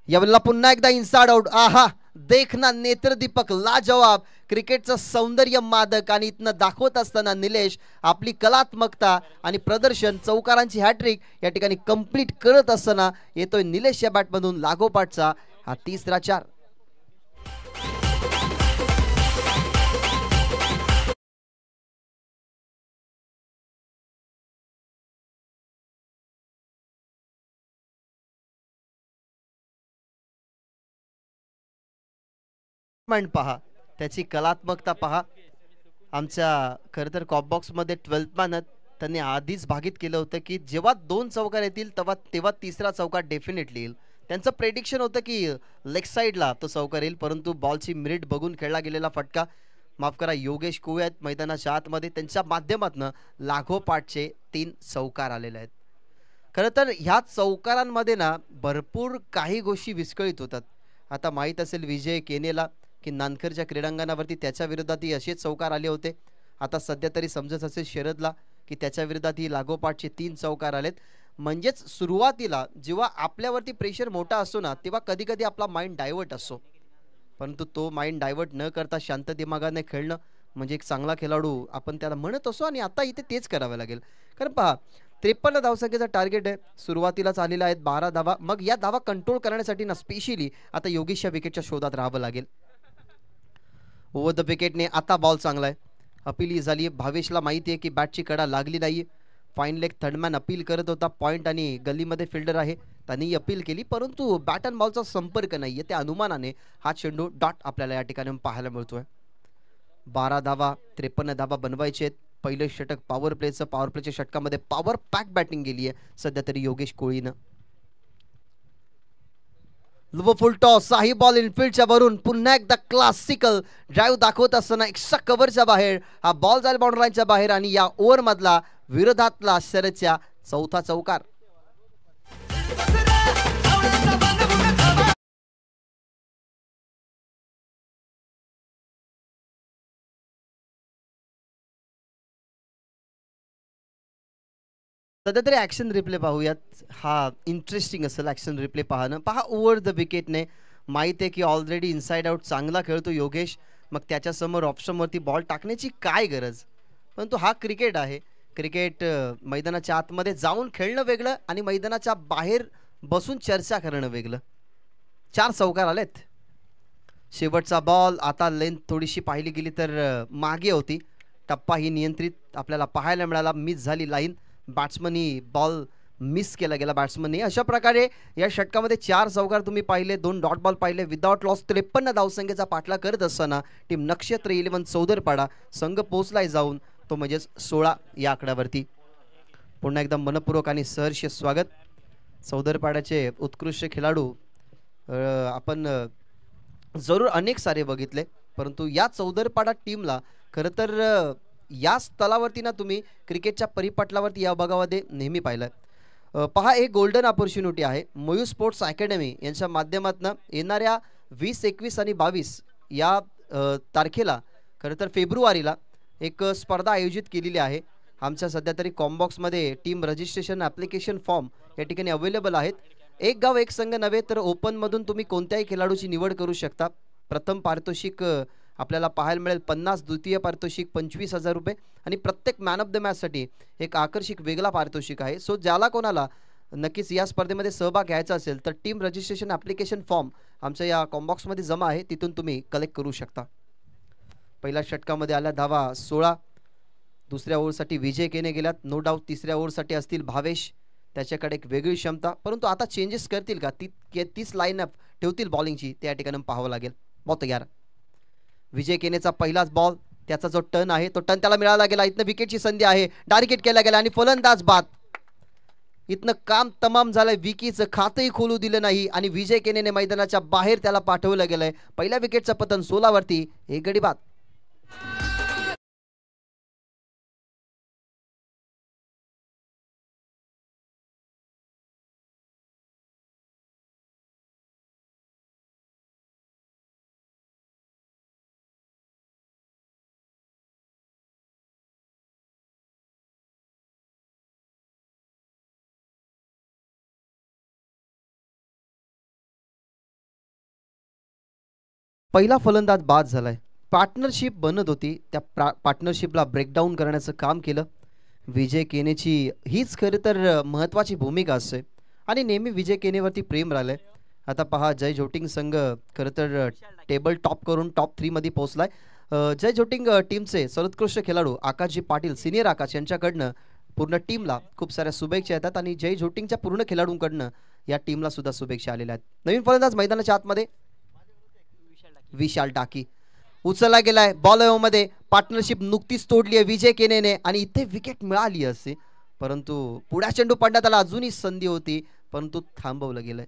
यावेळेला पुन्हा एकदा इनसाइड आउट. आहा देखना नेत्रदीपक लाजवाब. क्रिकेटचं सौंदर्य मादक आणि इथनं दाखवत असताना निलेश आपली कलात्मकता आणि प्रदर्शन चौकारांची हॅट्रिक या ठिकाणी कंप्लीट करत असताना येतोय निलेश या बॅटमधून लागोपाठचा हा तिसरा 4. पहा त्याची कलात्मकता पहा. आमच्या खरं तर कॉप बॉक्स मध्ये 12th मॅन त्यांनी आधीच भागित केलं होतं की जेव्हा 2 चौकार येतील तेव्हा तिसरा चौकार डेफिनेटली येईल. त्यांचं प्रेडिक्शन होतं की लेग साईडला तो चौकार येईल परंतु बॉलची मिरिट बघून खेळला गेलेला फटका. माफ करा योगेश कुवे आहेत मैदानाच्या आतमध्ये. त्यांच्या माध्यमातून लागोपाठचे 3 चौकार आलेले आहेत. खरं तर ह्या चौकारांमध्ये ना भरपूर काही गोष्टी विस्कळीत होतात. आता माहीत असेल विजय केनेला की नानकरच्या क्रीडांगणावरती त्याच्या विरोधातही असेच चौकार आले होते. आता सध्या तरी समजत असेल शरदला की त्याच्या विरोधातही लागोपाठचे 3 चौकार आलेत. म्हणजेच सुरुवातीला जेव्हा आपल्यावरती प्रेशर मोठा असतो ना तेव्हा कधी कधी आपला माइंड डायव्हर्ट असतो. परंतु तो माइंड डायव्हर्ट न करता शांत दिमागाने खेळणं म्हणजे एक चांगला खेळाडू आपण त्याला म्हणत असतो आणि आता इथे तेच करावं लागेल. कारण पहा 53 धावसंख्येचा टार्गेट आहे. सुरुवातीलाच आलेला आहेत 12 धावा. मग या धावा कंट्रोल करण्यासाठी ना स्पेशली आता योगेशच्या विकेटच्या शोधात राहावं लागेल. ओव्हर द विकेटने आता बॉल चांगला आहे. अपील झाली. भावेशला माहिती आहे की बॅटची कडा लागली नाही. फाईन लेग थर्डमॅन अपील करत होता. पॉइंट आणि गल्लीमध्ये फिल्डर आहे त्यांनी अपील केली परंतु बॅट अँड बॉलचा संपर्क नाहीये. त्या अनुमानाने हा चेंडू डॉट आपल्याला या ठिकाणी पाहायला मिळतोय. 12 धावा 53 धावा बनवायचे आहेत. पहिलं षटक पॉवर प्लेच्या षटकामध्ये पॉवर पॅक बॅटिंग गेली आहे सध्या तरी योगेश कोळीनं. Full toss. साही बॉल इनफील्डच्या वरून पुन्हा एकदा क्लासिकल ड्राईव्ह दाखवत असताना एक्स्ट्रा कव्हरच्या बाहेर हा बॉल जाईल बाउंड्री लाईनच्या बाहेर आणि या ओव्हर मधला विरोधातला शरदच्या चौथा चौकार. सध्या तरी ॲक्शन रिप्ले पाहूयात. हा इंटरेस्टिंग असेल ॲक्शन रिप्ले पाहणं. पहा ओव्हर द विकेटने माहीत आहे की ऑलरेडी इनसाइड आउट चांगला खेळतो योगेश. मग त्याच्यासमोर ऑप्शनवरती बॉल टाकण्याची काय गरज. परंतु हा क्रिकेट आहे. क्रिकेट मैदानाच्या आतमध्ये जाऊन खेळणं वेगळं आणि मैदानाच्या बाहेर बसून चर्चा करणं वेगळं. 4 चौकार आलेत. शेवटचा बॉल. आता लेंथ थोडीशी पाहिली गेली तर मागे होती. टप्पा ही नियंत्रित आपल्याला पाहायला मिळाला. मिस झाली लाईन. बॅट्समननी बॉल मिस केला गेला बॅट्समननी. अशा प्रकारे या षटकामध्ये 4 चौकार तुम्ही पाहिले. 2 डॉट बॉल पाहिले. विदाउट लॉस 53 धावसंख्येचा पाठला करत असताना टीम नक्षत्र 11 चौधरपाडा संघ पोहोचलाय जाऊन तो म्हणजेच 16 या आकड्यावरती. पुन्हा एकदा मनपूर्वक आणि सहर्ष स्वागत. चौधरपाड्याचे उत्कृष्ट खेळाडू आपण जरूर अनेक सारे बघितले, परंतु या चौदरपाडा टीमला खरं तर या स्थलावरती ना तुम्ही क्रिकेटच्या परिपटलावरती या भागामध्ये नेहमी पाहिलं. पहा, एक गोल्डन ऑपॉर्च्युनिटी आहे मयूर स्पोर्ट्स अकॅडमी यांच्या माध्यमातून येणाऱ्या 20, 21 आणि 22 या तारखेला खरं तर फेब्रुवारीला एक स्पर्धा आयोजित केलेली आहे. आमच्या सध्या तरी कॉम्बॉक्समध्ये टीम रजिस्ट्रेशन ॲप्लिकेशन फॉर्म या ठिकाणी अवेलेबल आहेत. एक गाव एक संघ नव्हे तर ओपनमधून तुम्ही कोणत्याही खेळाडूची निवड करू शकता. प्रथम पारितोषिक आपल्याला पाहायला मिळेल 50, द्वितीय पारितोषिक 25,000 रुपये आणि प्रत्येक मॅन ऑफ द मॅचसाठी एक आकर्षक वेगळा पारितोषिक आहे. सो ज्याला कोणाला नक्कीच या स्पर्धेमध्ये सहभाग घ्यायचा असेल तर टीम रजिस्ट्रेशन ॲप्लिकेशन फॉर्म आमच्या या कॉम्बॉक्समध्ये जमा आहे, तिथून तुम्ही कलेक्ट करू शकता. पहिल्या षटकामध्ये आल्या धावा 16. दुसऱ्या ओव्हरसाठी विजय केने गेल्यात. नो डाऊट तिसऱ्या ओव्हरसाठी असतील भावेश, त्याच्याकडे एक वेगळी क्षमता, परंतु आता चेंजेस करतील का, तीच लाईनअप ठेवतील बॉलिंगची, त्या ठिकाणी पाहावं लागेल. बॉल तयार. विजय केनेचा पहिलाच बॉल, त्याचा जो टर्न आहे तो टर्न त्याला मिळाला गेला. इथनं विकेटची संधी आहे, डायरेक्ट केला गेला आणि फलंदाज बाद. इथनं काम तमाम झालंय, विकीचं खातही खोलू दिलं नाही आणि विजय केनेने मैदानाच्या बाहेर त्याला पाठवलं गेलंय. पहिल्या विकेटचं पतन 16 वरती, एक गडी बाद. पहिला फलंदाज बाद झालाय. पार्टनरशिप बनत होती, त्या पार्टनरशिपला ब्रेकडाऊन करण्याचं काम केलं. विजय केनेची हीच खरं तर महत्त्वाची भूमिका असते आणि नेहमी विजय केनेवरती प्रेम राहिलंय. आता पहा, जय झोटिंग संघ खरं तर टेबल टॉप करून टॉप 3 मध्ये पोहोचलाय. जय झोटिंग टीमचे सर्वोत्कृष्ट खेळाडू आकाशजी पाटील, सिनियर आकाश यांच्याकडनं पूर्ण टीमला खूप साऱ्या शुभेच्छा येतात आणि जय झोटिंगच्या पूर्ण खेळाडूंकडनं या टीमला सुद्धा शुभेच्छा आलेल्या आहेत. नवीन फलंदाज मैदानाच्या आतमध्ये विशाल टाकी उचलला गेलाय. बॉल मध्ये पार्टनरशिप नुकतीच तोडली आहे विजय केनेने आणि इथे विकेट मिळाली असते, परंतु पुढा चेंडू पडला, त्याला अजूनही संधी होती परंतु थांबवलं गेलंय.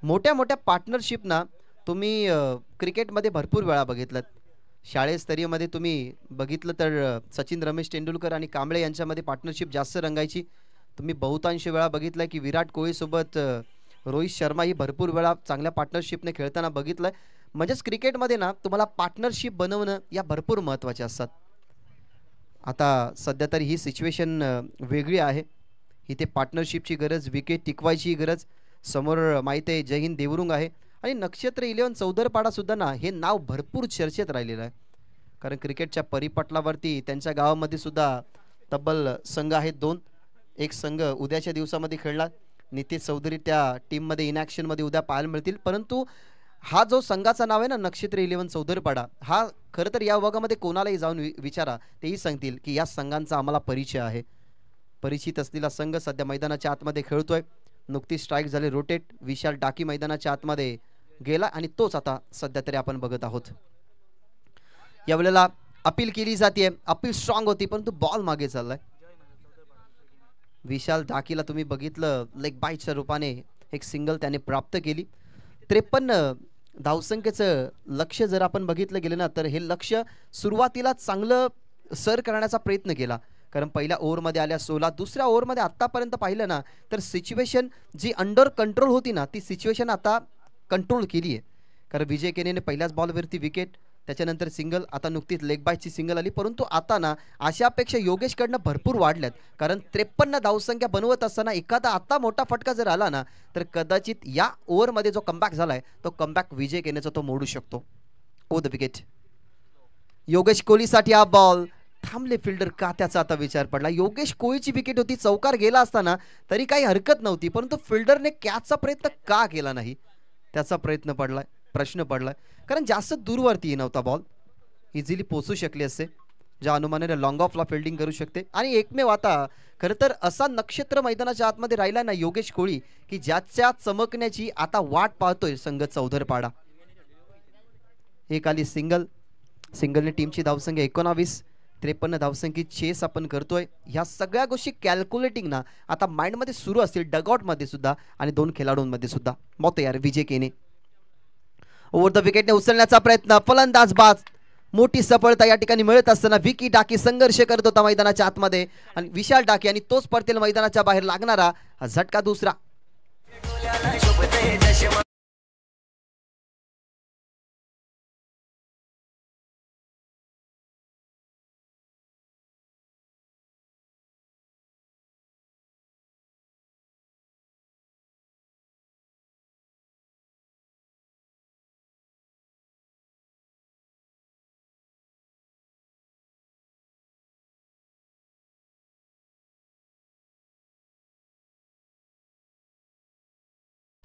मोठ्या मोठ्या पार्टनरशिपना तुम्ही क्रिकेटमध्ये भरपूर वेळा बघितलं. शालेय स्तरीयमध्ये तुम्ही बघितलं तर सचिन रमेश तेंडुलकर आणि कांबळे यांच्यामध्ये पार्टनरशिप जास्त रंगायची. तुम्ही बहुतांश वेळा बघितलंय की विराट कोहली सोबत रोहित शर्मा ही भरपूर वेळा चांगल्या पार्टनरशिपने खेळताना बघितलंय. म्हणजेच क्रिकेटमध्ये ना तुम्हाला पार्टनरशिप बनवणं या भरपूर महत्त्वाचे असतात. आता सध्या तरी ही सिच्युएशन वेगळी आहे. इथे पार्टनरशिपची गरज, विकेट टिकवायची गरज. समोर माहिती आहे जय हिंद देवरुंग आहे आणि नक्षत्र 11 चौदरपाडा सुद्धा ना हे नाव भरपूर चर्चेत राहिलेलं आहे, कारण क्रिकेटच्या परिपटलावरती त्यांच्या गावामध्ये सुद्धा तब्बल संघ आहेत 2. एक संघ उद्याच्या दिवसामध्ये खेळला, नितीश चौधरी त्या टीममध्ये इनॅक्शनमध्ये उद्या पाहायला मिळतील. परंतु हा जो संघाचा नाव आहे ना नक्षत्र 11 चौदरपाडा, हा खरं तर या विभागामध्ये कोणालाही जाऊन विचारा, तेही सांगतील की या संघांचा आम्हाला परिचय आहे. परिचित असलेला संघ सध्या मैदानाच्या आतमध्ये खेळतोय. नुकतीच स्ट्राईक झाले रोटेट, विशाल टाकी मैदानाच्या आतमध्ये गेला आणि तोच आता सध्या तरी आपण बघत आहोत. यावेळेला अपील केली जाते, अपील स्ट्रॉंग होती परंतु बॉल मागे चाललाय. विशाल टाकीला तुम्ही बघितलं लेग बाईटच्या रूपाने एक सिंगल त्याने प्राप्त केली. 53 धावसंख्येचं लक्ष्य जर आपण बघितलं गेलं ना तर हे लक्ष्य सुरुवातीला चांगलं सर करण्याचा प्रयत्न केला, कारण पहिल्या ओव्हरमध्ये आल्या 16. दुसऱ्या ओव्हरमध्ये आत्तापर्यंत पाहिलं ना तर सिच्युएशन जी अंडर कंट्रोल होती ना ती सिच्युएशन आता कंट्रोल केली आहे, कारण विजय केनेने पहिल्याच बॉलवरती विकेट, त्याच्यानंतर सिंगल, आता नुकतीच लेग बायची सिंगल आली. परंतु आता ना अशापेक्षा योगेशकडनं भरपूर वाढल्यात, कारण 53 धावसंख्या बनवत असताना एखादा आता मोठा फटका जर आला ना तर कदाचित या ओव्हरमध्ये जो कमबॅक झालाय तो कमबॅक विजय केनेचा तो मोडू शकतो. ओ द विकेट. योगेश कोहलीसाठी हा बॉल. थांबले फिल्डर का त्याचा आता विचार पडला. योगेश कोहलीची विकेट होती, चौकार गेला असताना तरी काही हरकत नव्हती, परंतु फिल्डरने कॅचचा प्रयत्न का केला नाही त्याचा प्रश्न पडलाय, कारण जास्त दूरवरती नव्हता बॉल, इझिली पोहोचू शकले असते. ज्या अनुमानाने लॉंग ऑफला फिल्डिंग करू शकते. आणि एकमेव आता खरं तर असा नक्षत्र मैदानाच्या आतमध्ये राहिला ना योगेश कोहली की ज्याच्या चमकण्याची आता वाट पाहतोय संघ चौदरपाडा. एक आली सिंगल, सिंगलने टीमची धावसंख्या 19. 53 धावसंख्येची चेस आपण करतोय. ह्या सगळ्या गोष्टी कॅल्क्युलेटिंग ना आता माइंडमध्ये सुरू असतील डगआउटमध्ये सुद्धा आणि दोन खेळाडूंमध्ये सुद्धा. मग तयार विजय केने ओव्हर द विकेटने उचलण्याचा प्रयत्न, फलंदाज बाद. मोठी सफलता या ठिकाणी मिळत असताना विकी टाकी संघर्ष करत होता मैदानाच्या आतमध्ये आणि विशाल टाकी आणि तोच परतेल मैदानाच्या बाहेर लागणारा हा झटका दुसरा.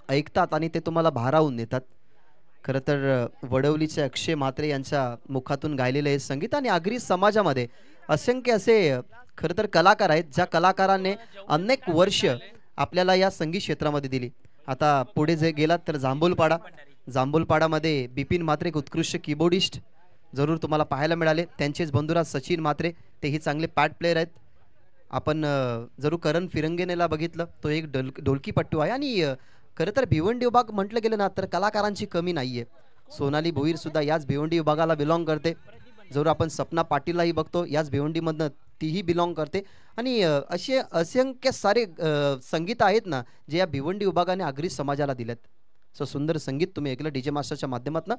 ऐकतात आणि ते तुम्हाला भारावून नेतात. खरं तर वडवलीचे अक्षय म्हात्रे यांच्या मुखातून गायलेलं हे संगीत आणि आगरी समाजामध्ये असंख्य असे खरं तर कलाकार आहेत ज्या कलाकारांनी अनेक वर्ष आपल्याला या संगीत क्षेत्रामध्ये दिली. आता पुढे जे गेलात तर जांभूलपाडामध्ये बिपिन म्हात्रे एक उत्कृष्ट कीबोर्डिस्ट जरूर तुम्हाला पाहायला मिळाले. त्यांचेच बंधुराज सचिन म्हात्रे तेही चांगले पॅड प्लेयर आहेत. आपण जरूर करण फिरंगेनेला बघितलं, तो एक ढोलकीपट्टू आहे. आणि खरं तर भिवंडी विभाग म्हटलं गेलं ना तर कलाकारांची कमी नाहीये. सोनाली भोईर सुद्धा याच भिवंडी विभागाला बिलॉंग करते. जरूर आपण सपना पाटीललाही बघतो याच भिवंडीमधनं तीही बिलॉंग करते. आणि असे असंख्य सारे संगीत आहेत ना जे या भिवंडी विभागाने आगरी समाजाला दिलेत. सो सुंदर संगीत तुम्ही ऐकलं डीजे मास्टरच्या माध्यमातून.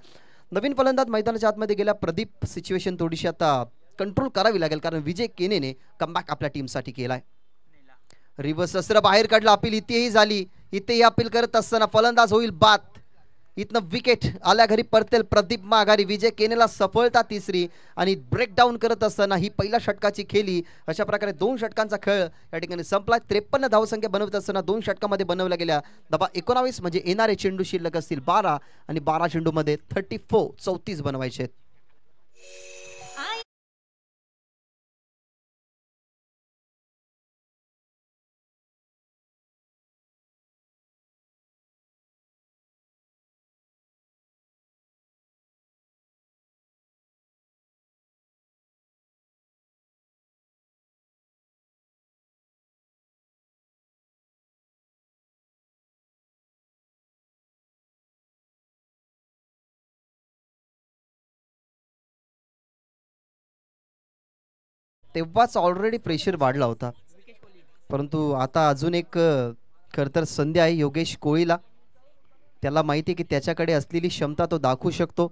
नवीन फलंदाज मैदानाच्या आतमध्ये गेल्या. प्रदीप सिच्युएशन थोडीशी आता कंट्रोल करावी लागेल कारण विजय केनेने कमबॅक आपल्या टीमसाठी केलाय. रिव्हर्स अस्त्र बाहेर काढला, अपील इथेही झाली. इथेही अपील करत असताना फलंदाज होईल बाद. इथनं विकेट आल्या घरी परतेल प्रदीप माघारी. विजय केनेला सफलता तिसरी आणि ब्रेकडाऊन करत असताना ही पहिल्या षटकाची खेळी. अशा प्रकारे 2 षटकांचा खेळ या ठिकाणी संपला. 53 धावसंख्या बनवत असताना 2 षटकामध्ये बनवल्या गेल्या धावा 19 म्हणजे येणारे चेंडू शिल्लक असतील 12 आणि 12 चेंडूमध्ये 34 बनवायचे आहेत. तेव्हाच ऑलरेडी प्रेशर वाढला होता, परंतु आता अजून एक खरं तर संधी आहे योगेश कोळीला. त्याला माहिती आहे की त्याच्याकडे असलेली क्षमता तो दाखवू शकतो.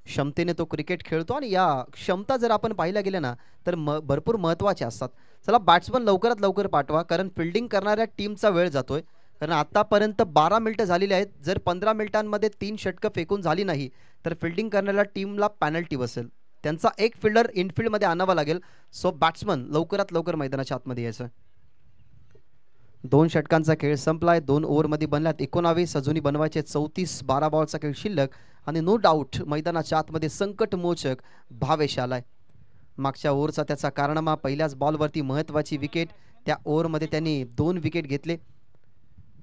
क्षमतेने तो क्रिकेट खेळतो आणि या क्षमता जर आपण पाहिल्या गेल्या ना तर भरपूर महत्त्वाच्या असतात. चला बॅट्समन लवकरात लवकर पाठवा कारण फिल्डिंग करणाऱ्या टीमचा वेळ जातोय. कारण आतापर्यंत 12 मिनिटं झालेली आहेत. जर 15 मिनिटांमध्ये 3 षटकं फेकून झाली नाही तर फिल्डिंग करणाऱ्या टीमला पेनल्टी बसेल. त्यांचा एक फिल्डर इनफिल्डमध्ये आणावा लागेल. सो बॅट्समन लवकरात लवकर मैदानाच्या आतमध्ये यायचं. 2 षटकांचा खेळ संपलाय. 2 ओव्हरमध्ये बनल्यात 19. अजूनही बनवायचे 34. 12 बॉलचा खेळ शिल्लक आणि नो डाऊट मैदानाच्या आतमध्ये संकटमोचक भावेश आलाय. मागच्या ओव्हरचा त्याचा कारनामा पहिल्याच बॉलवरती महत्त्वाची विकेट. त्या ओव्हरमध्ये त्यांनी 2 विकेट घेतले.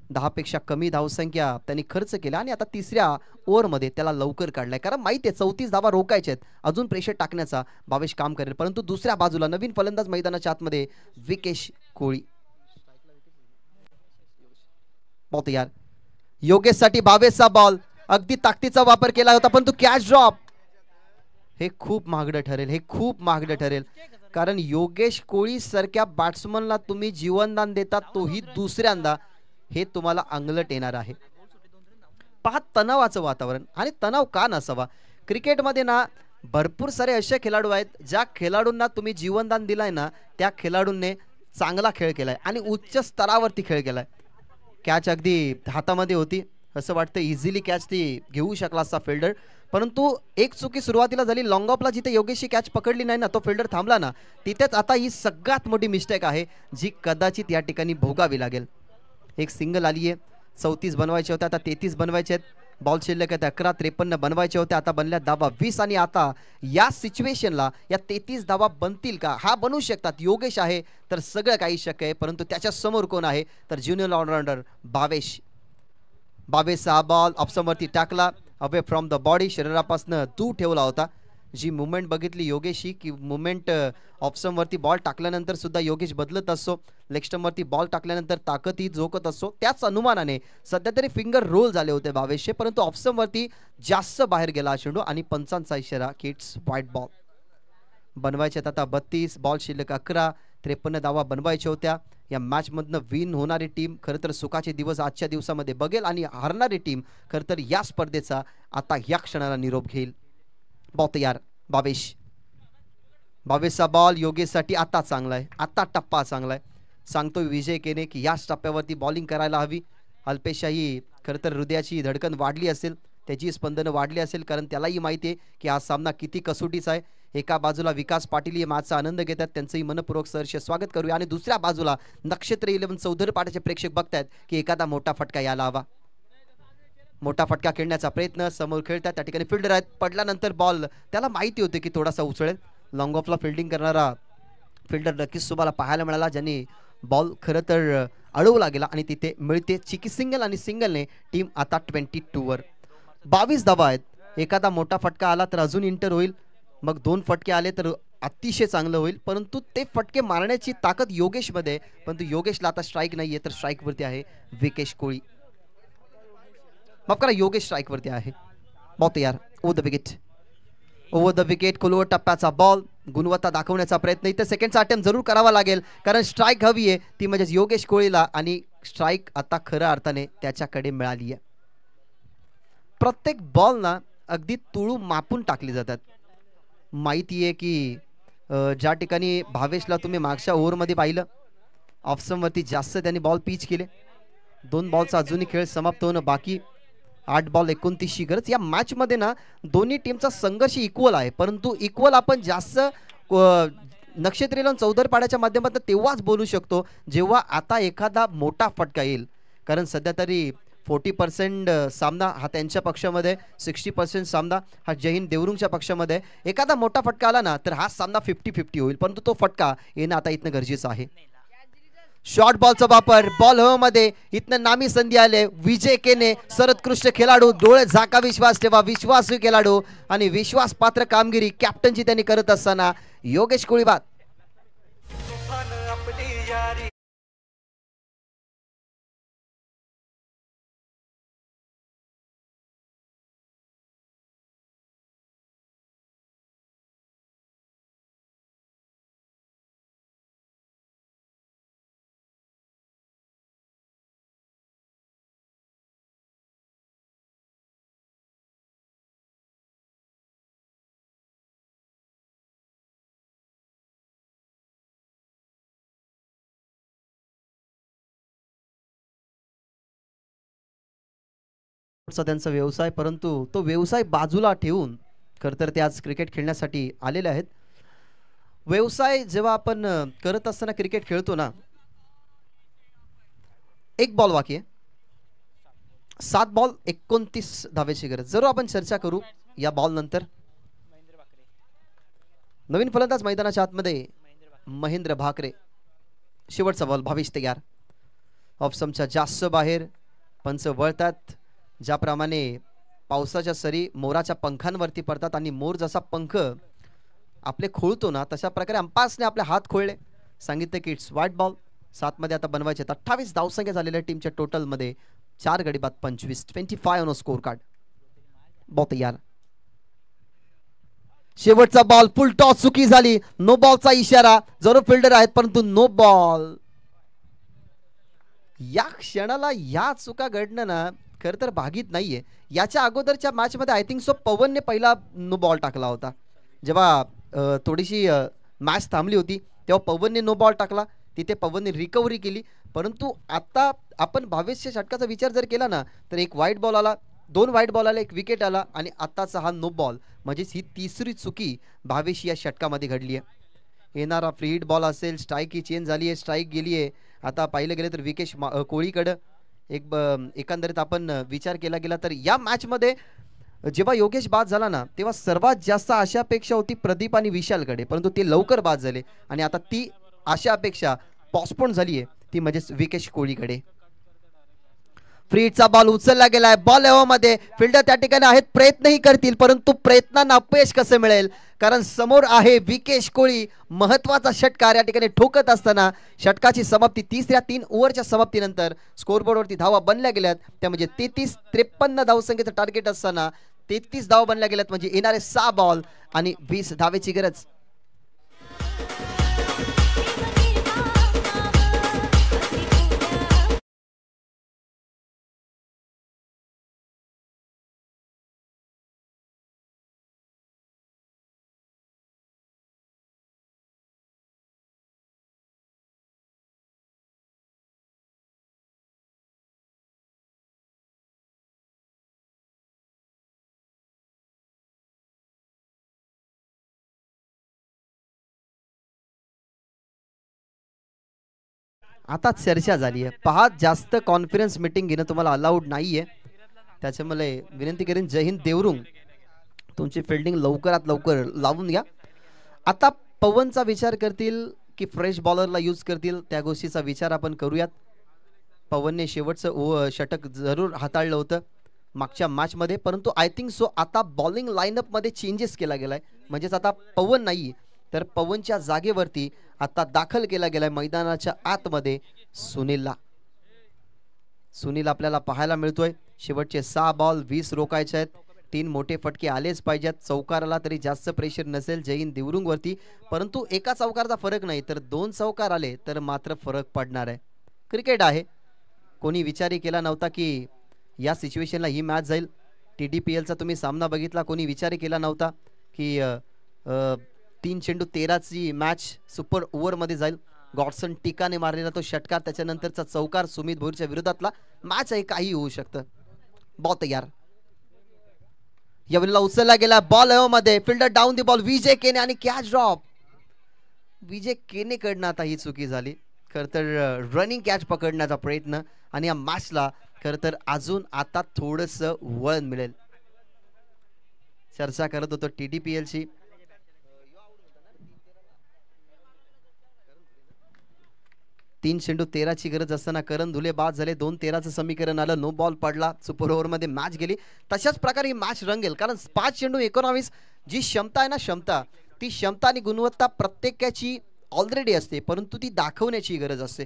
10 पेक्षा कमी धावसंख्या त्यांनी खर्च केला आणि आता तिसऱ्या ओव्हरमध्ये त्याला लवकर काढलाय कारण माहिती आहे 34 धावा रोखायचे आहेत. अजून प्रेशर टाकण्याचा भावेश काम करेल. परंतु दुसऱ्या बाजूला नवीन फलंदाज मैदानाच्या आतमध्ये विकेश कोळी. बहुत यार योगेशसाठी भावेशचा बॉल अगदी ताकदीचा वापर केला होता परंतु कॅच ड्रॉप. हे खूप महागडं ठरेल, हे खूप महागडं ठरेल कारण योगेश कोळी सारख्या बॅट्समनला तुम्ही जीवनदान देतात तोही दुसऱ्यांदा. हे तुम्हाला अंगलट येणार आहे. पहा तणावाचं वातावरण आणि तणाव का नसावा. क्रिकेटमध्ये ना भरपूर सारे असे खेळाडू आहेत ज्या खेळाडूंना तुम्ही जीवनदान दिलाय ना त्या खेळाडूंनी चांगला खेळ केलाय आणि उच्च स्तरावरती खेळ केलाय. कॅच अगदी हातामध्ये होती असं वाटतं इझिली कॅच ती घेऊ शकला असता फिल्डर. परंतु एक चुकी सुरुवातीला झाली. लॉंग ऑफला जिथे योगेशची कॅच पकडली नाही ना तो फिल्डर थांबला ना तिथेच आता ही सगळ्यात मोठी मिस्टेक आहे जी कदाचित या ठिकाणी भोगावी लागेल. एक सिंगल आली आहे. 34 बनवायचे होते आता 33 बनवायचे आहेत. बॉल शिल्लक आहेत 11. 53 बनवायचे होते आता बनल्या धावा 20 आणि आता या सिच्युएशनला या 33 धावा बनतील का. हा बनवू शकतात. योगेश आहे तर सगळं काही शक्य आहे परंतु त्याच्या समोर कोण आहे तर ज्युनियर ऑलराऊंडर भावेश. भावेशचा बॉल ऑप्शनवरती टाकला अवे फ्रॉम द बॉडी शरीरापासून दूर ठेवला होता. जी मुवमेंट बघितली योगेशची की मुवमेंट ऑप्शन वरती बॉल टाकल्यानंतर सुद्धा योगेश बदलत असतो, लेग स्टंप वरती बॉल टाकल्यानंतर ताकद ही जोकत असतो. त्याच अनुमानाने सध्या तरी फिंगर रोल झाले होते भावेशचे, परंतु ऑप्शन वरती जास्त बाहेर गेला चेंडू आणि पंचांचा इशारा किट्स व्हाईट बॉल. बनवायचे आता 32 बॉल शिल्लक 11, 53 धावा बनवायच्या होत्या. या मॅच मधनं विन होणारी टीम खरं तर सुखाचे दिवस आजच्या दिवसामध्ये बघेल आणि हारणारी टीम खरं तर या स्पर्धेचा आता या क्षणाला निरोप घेईल. बॉल तयार भावेशचा बॉल योगेशसाठी आता चांगला आहे, आता टप्पा चांगला आहे. सांगतोय विजय केने की याच टप्प्यावरती बॉलिंग करायला हवी. अल्पेशाही खरं तर हृदयाची धडकन वाढली असेल, त्याची स्पंदनं वाढली असेल, कारण त्यालाही माहिती आहे की हा सामना किती कसोटीचा आहे. एका बाजूला विकास पाटील या मॅचचा आनंद घेतात, त्यांचंही मनपूर्वक सहर्ष स्वागत करूया. आणि दुसऱ्या बाजूला नक्षत्र 11 चौधरी पाट्याचे प्रेक्षक बघतायत की एखादा मोठा फटका यायला हवा. मोठा फटका खेळण्याचा प्रयत्न, समोर खेळतात त्या ठिकाणी फिल्डर आहेत, पडल्यानंतर बॉल त्याला माहिती होते की थोडासा उचळेल. लॉंग ऑफला फिल्डिंग करणारा फिल्डर नक्कीच तुम्हाला पाहायला मिळाला, ज्यांनी बॉल खरं तर अडवला गेला आणि तिथे मिळते चिकी सिंगल आणि सिंगलने टीम आता 22 वर. 22 धावा आहेत. एखादा मोठा फटका आला तर अजून इंटर होईल, मग 2 फटके आले तर अतिशय चांगलं होईल, परंतु ते फटके मारण्याची ताकद योगेशमध्ये, परंतु योगेशला आता स्ट्राईक नाहीये तर स्ट्राईक वरती आहे विकेश कोळी. माफ करा, योगेश स्ट्राईक वरती आहे. बॉल तयार, ओव्हर द विकेट खोलवर टप्प्याचा बॉल. गुणवत्ता दाखवण्याचा प्रयत्न इथे सेकंडचा अटेम्प्ट जरूर करावा लागेल, कारण स्ट्राईक हवी आहे ती म्हणजे योगेश कोळीला, आणि स्ट्राईक आता खऱ्या अर्थाने त्याच्याकडे मिळाली आहे. प्रत्येक बॉल ना अगदी तुळू मापून टाकली जातात. माहिती आहे की ज्या ठिकाणी भावेशला तुम्ही मागच्या ओव्हरमध्ये पाहिलं, ऑप्शनवरती जास्त त्यांनी बॉल पिच केले. 2 बॉलचा अजूनही खेळ समाप्त होणं बाकी. 8 बॉल 29ची गरज. या मॅच मध्ये ना दोन्ही टीमचा संघर्ष इक्वल आहे, परंतु इक्वल आपण जास्त नक्षत्रेलन चौधरपाड्याच्या माध्यमातून तेव्हाच बोलू शकतो जेव्हा आता एखादा मोठा फटका येईल, कारण सध्या तरी 40% सामना हा त्यांच्या पक्षामध्ये, 60% सामना हा जय हिंद देवरुंगच्या पक्षामध्ये. एखादा मोठा फटका आला ना तर हा सामना 50-50 होईल, परंतु तो फटका येणं आता इथनं गरजेचं आहे. शॉर्ट बॉलचा वापर, बॉल हवेमध्ये, इथनं नामी संधी आले. विजय केने सर्वोत्कृष्ट खेळाडू, डोळे झाका विश्वास ठेवा, विश्वासू खेळाडू आणि विश्वास पात्र कामगिरी कॅप्टनची त्यांनी करत असताना योगेश कोळी बाद. त्यांचा व्यवसाय, परंतु तो व्यवसाय बाजूला ठेवून खरं तर ते आज क्रिकेट खेळण्यासाठी आलेले आहेत. व्यवसाय जेव्हा आपण करत असताना क्रिकेट खेळतो ना, 1 बॉल बाकी आहे, 7 बॉल 29 धावेची गरज. जरूर आपण चर्चा करू या बॉल नंतर. नवीन फलंदाज मैदानाच्या आतमध्ये महेंद्र भाकरे. शेवटचा बॉल, भावेश तयार. ऑप्शनच्या जास्त बाहेर, पंच वळतात. ज्याप्रमाणे पावसाच्या सरी मोराच्या पंखांवरती पडतात आणि मोर जसा पंख आपले खोळतो ना, तशा प्रकारे अंपायर्सने आपले हात खोळले. सांगितलं की इट्स व्हाईट बॉल. 7 मध्ये आता बनवायचे. 28 धावसंख्या झालेल्या टीमच्या टोटल मध्ये 4 गडी बाद 25 ऑन स्कोर कार्ड. बॉल तयार. शेवटचा बॉल, फुल टॉस चुकी झाली. नो बॉलचा इशारा. जरूर फिल्डर आहेत परंतु नो बॉल. या क्षणाला या चुका घडणं ना खरं तर भागीत नाहीये. याच्या अगोदरच्या मॅच मध्ये आय थिंक सो पवनने पहिला नो बॉल टाकला होता. जेव्हा थोडीशी मॅच थांबली होती तेव्हा पवनने नो बॉल टाकला, तिथे पवनने रिकव्हरी केली. परंतु आता आपण 2200 षटकाचा विचार जर केला ना तर 1 व्हाईट बॉल आला, 2 व्हाईट बॉल आले, 1 विकेट आला आणि आताचा हा नो बॉल, म्हणजेच ही तिसरी चुकी 22 या षटकामध्ये घडली आहे. येणारा फ्री हिट बॉल असेल, स्ट्राईक ही चेंज झाली आहे, स्ट्राईक गेली आहे. आता पाहिलं गेलं तर विकेश कोळीकडं एकंदरीत आपण विचार केला गेला तर या मॅच मध्ये जेव्हा योगेश बाद झाला ना तेव्हा सर्वात जास्त आशा अपेक्षा होती प्रदीप आणि विशालकडे, परंतु ते लवकर बाद झाले आणि आता ती आशा अपेक्षा पोस्टपोन झाली आहे, ती म्हणजेच विकेश कोळीकडे. फ्रीचा बॉल उचलला गेलाय, बॉल मध्ये फिल्डर त्या ठिकाणी आहेत, प्रयत्नही करतील परंतु प्रयत्नांना अपयश कसे मिळेल, कारण समोर आहे विकेश कोळी. महत्वाचा षटकार या ठिकाणी ठोकत असताना षटकाची समाप्ती 3 ओव्हरच्या समाप्तीनंतर स्कोरबोर्डवरती धावा बनल्या गेल्यात, त्या म्हणजे 33-53 धावसंख्येचं टार्गेट असताना 33 धावा बनल्या गेल्यात, म्हणजे येणारे 6 बॉल आणि 20 धावेची गरज. आता चर्चा झाली आहे, पहा जास्त कॉन्फरन्स मीटिंग घेणं तुम्हाला अलाउड नाहीये, त्याच्यामुळे विनंती करेन जय हिंद देवरुंग तुमची फिल्डिंग लवकरात लवकर लावून घ्या. आता पवनचा विचार करतील की फ्रेश बॉलरला यूज करतील, त्या गोष्टीचा विचार आपण करूयात. पवनने शेवटचं षटक जरूर हाताळलं होतं मागच्या मॅचमध्ये, परंतु आय थिंक सो आता बॉलिंग लाईनअप मध्ये चेंजेस केला गेलाय, म्हणजेच आता पवन नाही तर पवनच्या जागेवरती आता दाखल केला गेलाय मैदानाच्या आतमध्ये सुनीलला. सुनील आपल्याला पाहायला मिळतोय. शेवटचे 6 बॉल 20 रोखायचे आहेत, 3 मोठे फटके आलेच पाहिजेत. चौकार आला तरी जास्त प्रेशर नसेल जय हिंद देवरुंग वरती, परंतु एका चौकारचा फरक नाही तर 2 चौकार आले तर मात्र फरक पडणार आहे. क्रिकेट आहे, कोणी विचारही केला नव्हता की या सिच्युएशनला ही मॅच जाईल. TDPLचा तुम्ही सामना बघितला, कोणी विचारही केला नव्हता की 3 चेंडू 13ची मॅच सुपर ओव्हरमध्ये जाईल. गॉडसन टिकाने मारलेला तो षटकार, त्याच्यानंतरचा चौकार सुमित भोईरच्या विरोधातला, मॅच आहे काही होऊ शकतं. बॉल तयार, यावेळेला उचलला गेला बॉल मध्ये, फिल्डर डाऊन दी बॉल, विजय केने आणि कॅच ड्रॉप. विजय केने कडनं आता ही चुकी झाली, खर तर रनिंग कॅच पकडण्याचा प्रयत्न, आणि या मॅचला खर तर अजून आता थोडस वळण मिळेल. चर्चा करत होतो TDPLची. 3 चेंडू 13ची गरज असताना करण धुले बाद झाले, 2-13चं समीकरण आलं, नो बॉल पडला, सुपर ओव्हरमध्ये मॅच गेली. तशाच प्रकारे ही मॅच रंगेल, कारण 5 चेंडू 19 जी क्षमता आहे ना, ती क्षमता आणि गुणवत्ता प्रत्येकाची ऑलरेडी असते, परंतु ती दाखवण्याची गरज असते.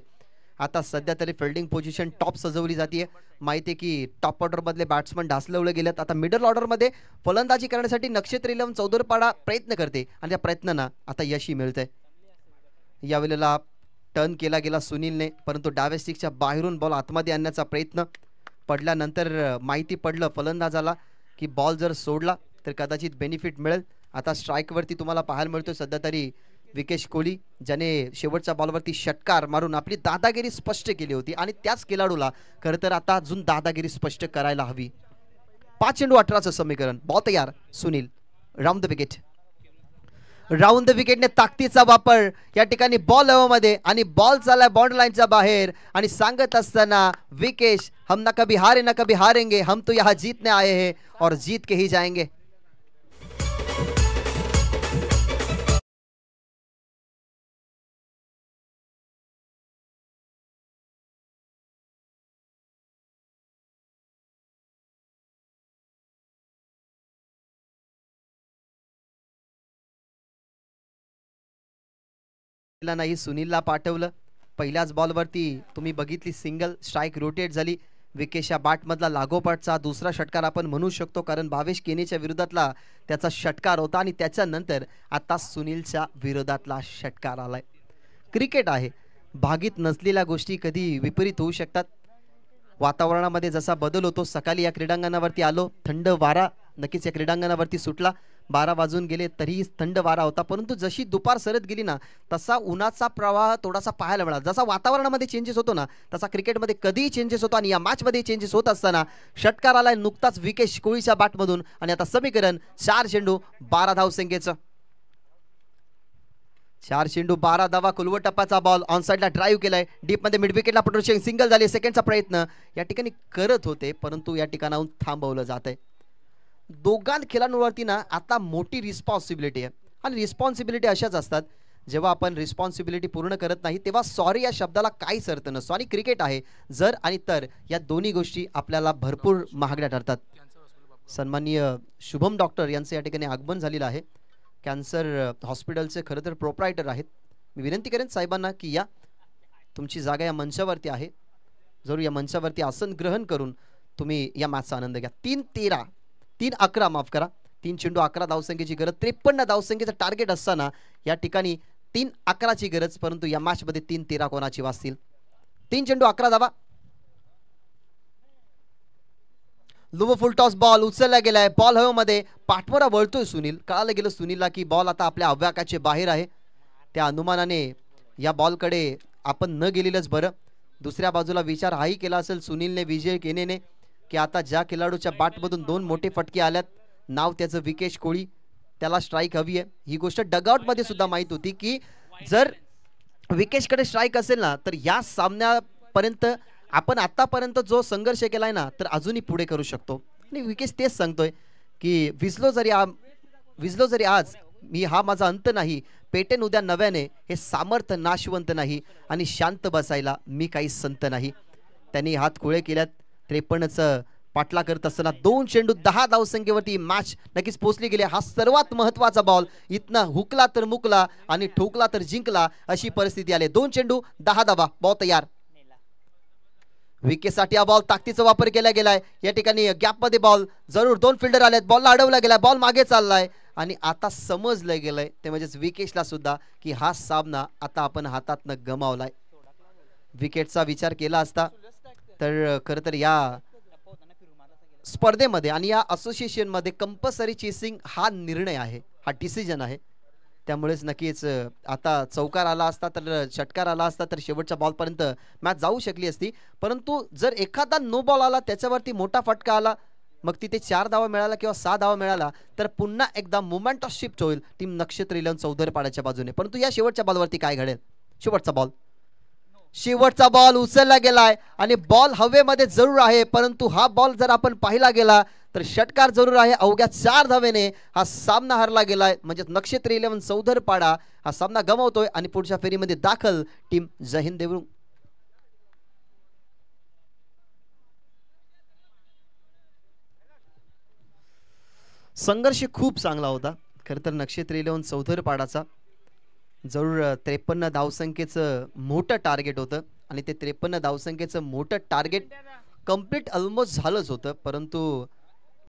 आता सध्या तरी फिल्डिंग पोझिशन टॉप सजवली जाते. माहिती आहे की टॉप ऑर्डर मधले बॅट्समन ढासलवले गेलेत. आता मिडल ऑर्डर मध्ये फलंदाजी करण्यासाठी नक्षत्र 11 चौदरपाडा प्रयत्न करते आणि त्या प्रयत्नांना आता यशही मिळतंय. यावेळेला टर्न केला गेला सुनीलने, परंतु डाव्या स्टिकच्या बाहेरून बॉल आतमध्ये आणण्याचा प्रयत्न पडल्यानंतर माहिती पडलं फलंदाजाला की बॉल जर सोडला तर कदाचित बेनिफिट मिळेल. आता स्ट्राईकवरती तुम्हाला पाहायला मिळतोय सध्या तरी विकेश कोहली, ज्याने शेवटच्या बॉलवरती षटकार मारून आपली दादागिरी स्पष्ट केली होती, आणि त्याच खेळाडूला खरं तर आता अजून दादागिरी स्पष्ट करायला हवी. 5 चेंडू 18चं समीकरण, बॉल तयार, Sunil round the wicket. Round the विकेटने ताकदीचा वापर या ठिकाणी बॉल मध्ये, आणि बॉल चाललाय बाउंड्री लाईनच्या बाहेर, आणि सांगत असताना विकेश, हम ना कभी हारे ना कभी हारेंगे, हम तो यहाँ जीतने आए हैं और जीत के ही जाएंगे. नाही सुनीलला पाठवलं. पहिल्याच बॉलवरती तुम्ही बघितली सिंगल, स्ट्राईक रोटेट झाली. विकेशच्या बॅटमधला लागोपाठचा दुसरा षटकार आपण म्हणू शकतो, कारण भावेश केनेच्या विरोधातला त्याचा षटकार होता, आणि त्याच्यानंतर आता सुनीलच्या विरोधातला षटकार आलाय. क्रिकेट आहे, भागीत नसलेल्या गोष्टी कधी विपरीत होऊ शकतात. वातावरणामध्ये जसा बदल होतो, सकाळी या क्रीडांगणावरती आलो, थंड वारा नक्कीच या क्रीडांगणावरती सुटला, 12 वाजून गेले तरीही थंड वारा होता, परंतु जशी दुपार सरत गेली ना तसा उन्हाचा प्रवाह थोडासा पाहायला मिळाला. जसा वातावरणामध्ये चेंजेस होतो ना तसा क्रिकेटमध्ये कधीही चेंजेस होतो, आणि या मॅचमध्ये चेंजेस होत असताना षटकार आलाय नुकताच विकेश कोहलीच्या बॅटमधून, आणि आता समीकरण 4 चेंडू 12 धावसंख्येचं. 4 चेंडू 12 धावा, कुलवट टप्प्याचा बॉल ऑन साइडला ड्राईव्ह केलाय, डीप मध्ये मिड विकेटला पटोशिंग सिंगल झाली. सेकंडचा प्रयत्न या ठिकाणी करत होते, परंतु या ठिकाणाहून थांबवलं जात आहे. दोघां खेळाडूंवरती ना आता मोठी रिस्पॉन्सिबिलिटी आहे, आणि रिस्पॉन्सिबिलिटी अशाच असतात जेव्हा आपण रिस्पॉन्सिबिलिटी पूर्ण करत नाही तेव्हा सॉरी या शब्दाला काहीच अर्थ नसतो आणि क्रिकेट आहे जर आणि तर या दोन्ही गोष्टी आपल्याला भरपूर महागड्या ठरतात. सन्माननीय शुभम डॉक्टर यांचे या ठिकाणी आगमन झालेलं आहे. कॅन्सर हॉस्पिटलचे खरं तर प्रोप्रायटर आहेत. मी विनंती करेन साहेबांना की या तुमची जागा या मंचावरती आहे. जरूर या मंचावरती आसन ग्रहण करून तुम्ही या मॅचचा आनंद घ्या. 3-13 3-11 माफ करा. 3 चेंडू 11 धावसंख्येची गरज, 53 धावसंख्येचं टार्गेट असताना या ठिकाणी 3-11ची गरज, परंतु या मॅच मध्ये 3-13 कोणाची वाचतील. 3 चेंडू 11 धावा. लुव फुल टॉस बॉल उचलला गेलाय. बॉल हवेमध्ये पाठमोरा वळतोय सुनील. कळालं गेलं सुनीलला की बॉल आता आपल्या अव्याकाचे बाहेर आहे. त्या अनुमानाने या बॉलकडे आपण न गेलेलंच बरं. दुसऱ्या बाजूला विचार हाही केला असेल सुनीलने विजय केनेने की आता ज्या खेळाडूच्या बॅटमधून 2 मोठे फटके आल्यात, नाव त्याचं विकेश कोळी, त्याला स्ट्राईक हवी आहे. ही गोष्ट डगआउटमध्ये सुद्धा माहीत होती की जर विकेशकडे स्ट्राईक असेल ना तर या सामन्यापर्यंत आपण आतापर्यंत जो संघर्ष केलाय ना तर अजूनही पुढे करू शकतो. आणि विकेश तेच सांगतोय की विजलो जरी आज मी हा माझा अंत नाही, पेटेन उद्या नव्याने, हे सामर्थ्य नाशवंत नाही आणि शांत बसायला मी काही संत नाही. त्यांनी हात खुळे केल्यात. 53चं पाठला करत असताना 2 चेंडू 10 धावसंख्येवरती मॅच नक्कीच पोहोचली गेली. हा सर्वात महत्वाचा बॉल. इथनं हुकला तर मुकला आणि ठोकला तर जिंकला अशी परिस्थिती आली. 2 चेंडू 10 धावा. बॉल तयार. विकेटसाठी हा बॉल ताकदीचा वापर केला गेलाय. या ठिकाणी गॅप मध्ये बॉल, जरूर 2 फिल्डर आलेत. बॉलला अडवला गेलाय. बॉल मागे चाललाय आणि आता समजलं गेलंय ते म्हणजेच विकेशला सुद्धा की हा सामना आता आपण हातातनं गमावलाय. विकेटचा विचार केला असता तर खरं तर या स्पर्धेमध्ये आणि या असोसिएशन मध्ये कंपल्सरी चेसिंग हा निर्णय आहे, हा डिसिजन आहे. त्यामुळेच नक्कीच आता चौकार आला असता तर षटकार आला असता तर शेवटच्या बॉलपर्यंत मॅच जाऊ शकली असती. परंतु जर एखादा नो बॉल आला त्याच्यावरती मोठा फटका आला, मग तिथे 4 धावा मिळाला किंवा 6 धावा मिळाला तर पुन्हा एकदा मोमेंट ऑफ शिफ्ट होईल टीम नक्षत्र 11 चौधरपाड्याच्या बाजूने. परंतु या शेवटच्या बॉलवरती काय घडेल? शेवटचा बॉल उचलला गेलाय आणि बॉल हवेमध्ये जरूर आहे, परंतु हा बॉल जर आपण पाहिला गेला तर षटकार जरूर आहे. अवघ्या 4 धावेने हा सामना हरला गेलाय. म्हणजे नक्षत्र 11 चौधरपाडा हा सामना गमावतोय आणि पुढच्या फेरीमध्ये दाखल टीम जय हिंद देवरुंग. संघर्ष खूप चांगला होता खरं तर नक्षत्र 11 चौधरपाडाचा. जरूर 53 धावसंख्येचं मोठं टार्गेट होतं आणि ते 53 धावसंख्येचं मोठं टार्गेट कंप्लीट ऑलमोस्ट झालंच होतं, परंतु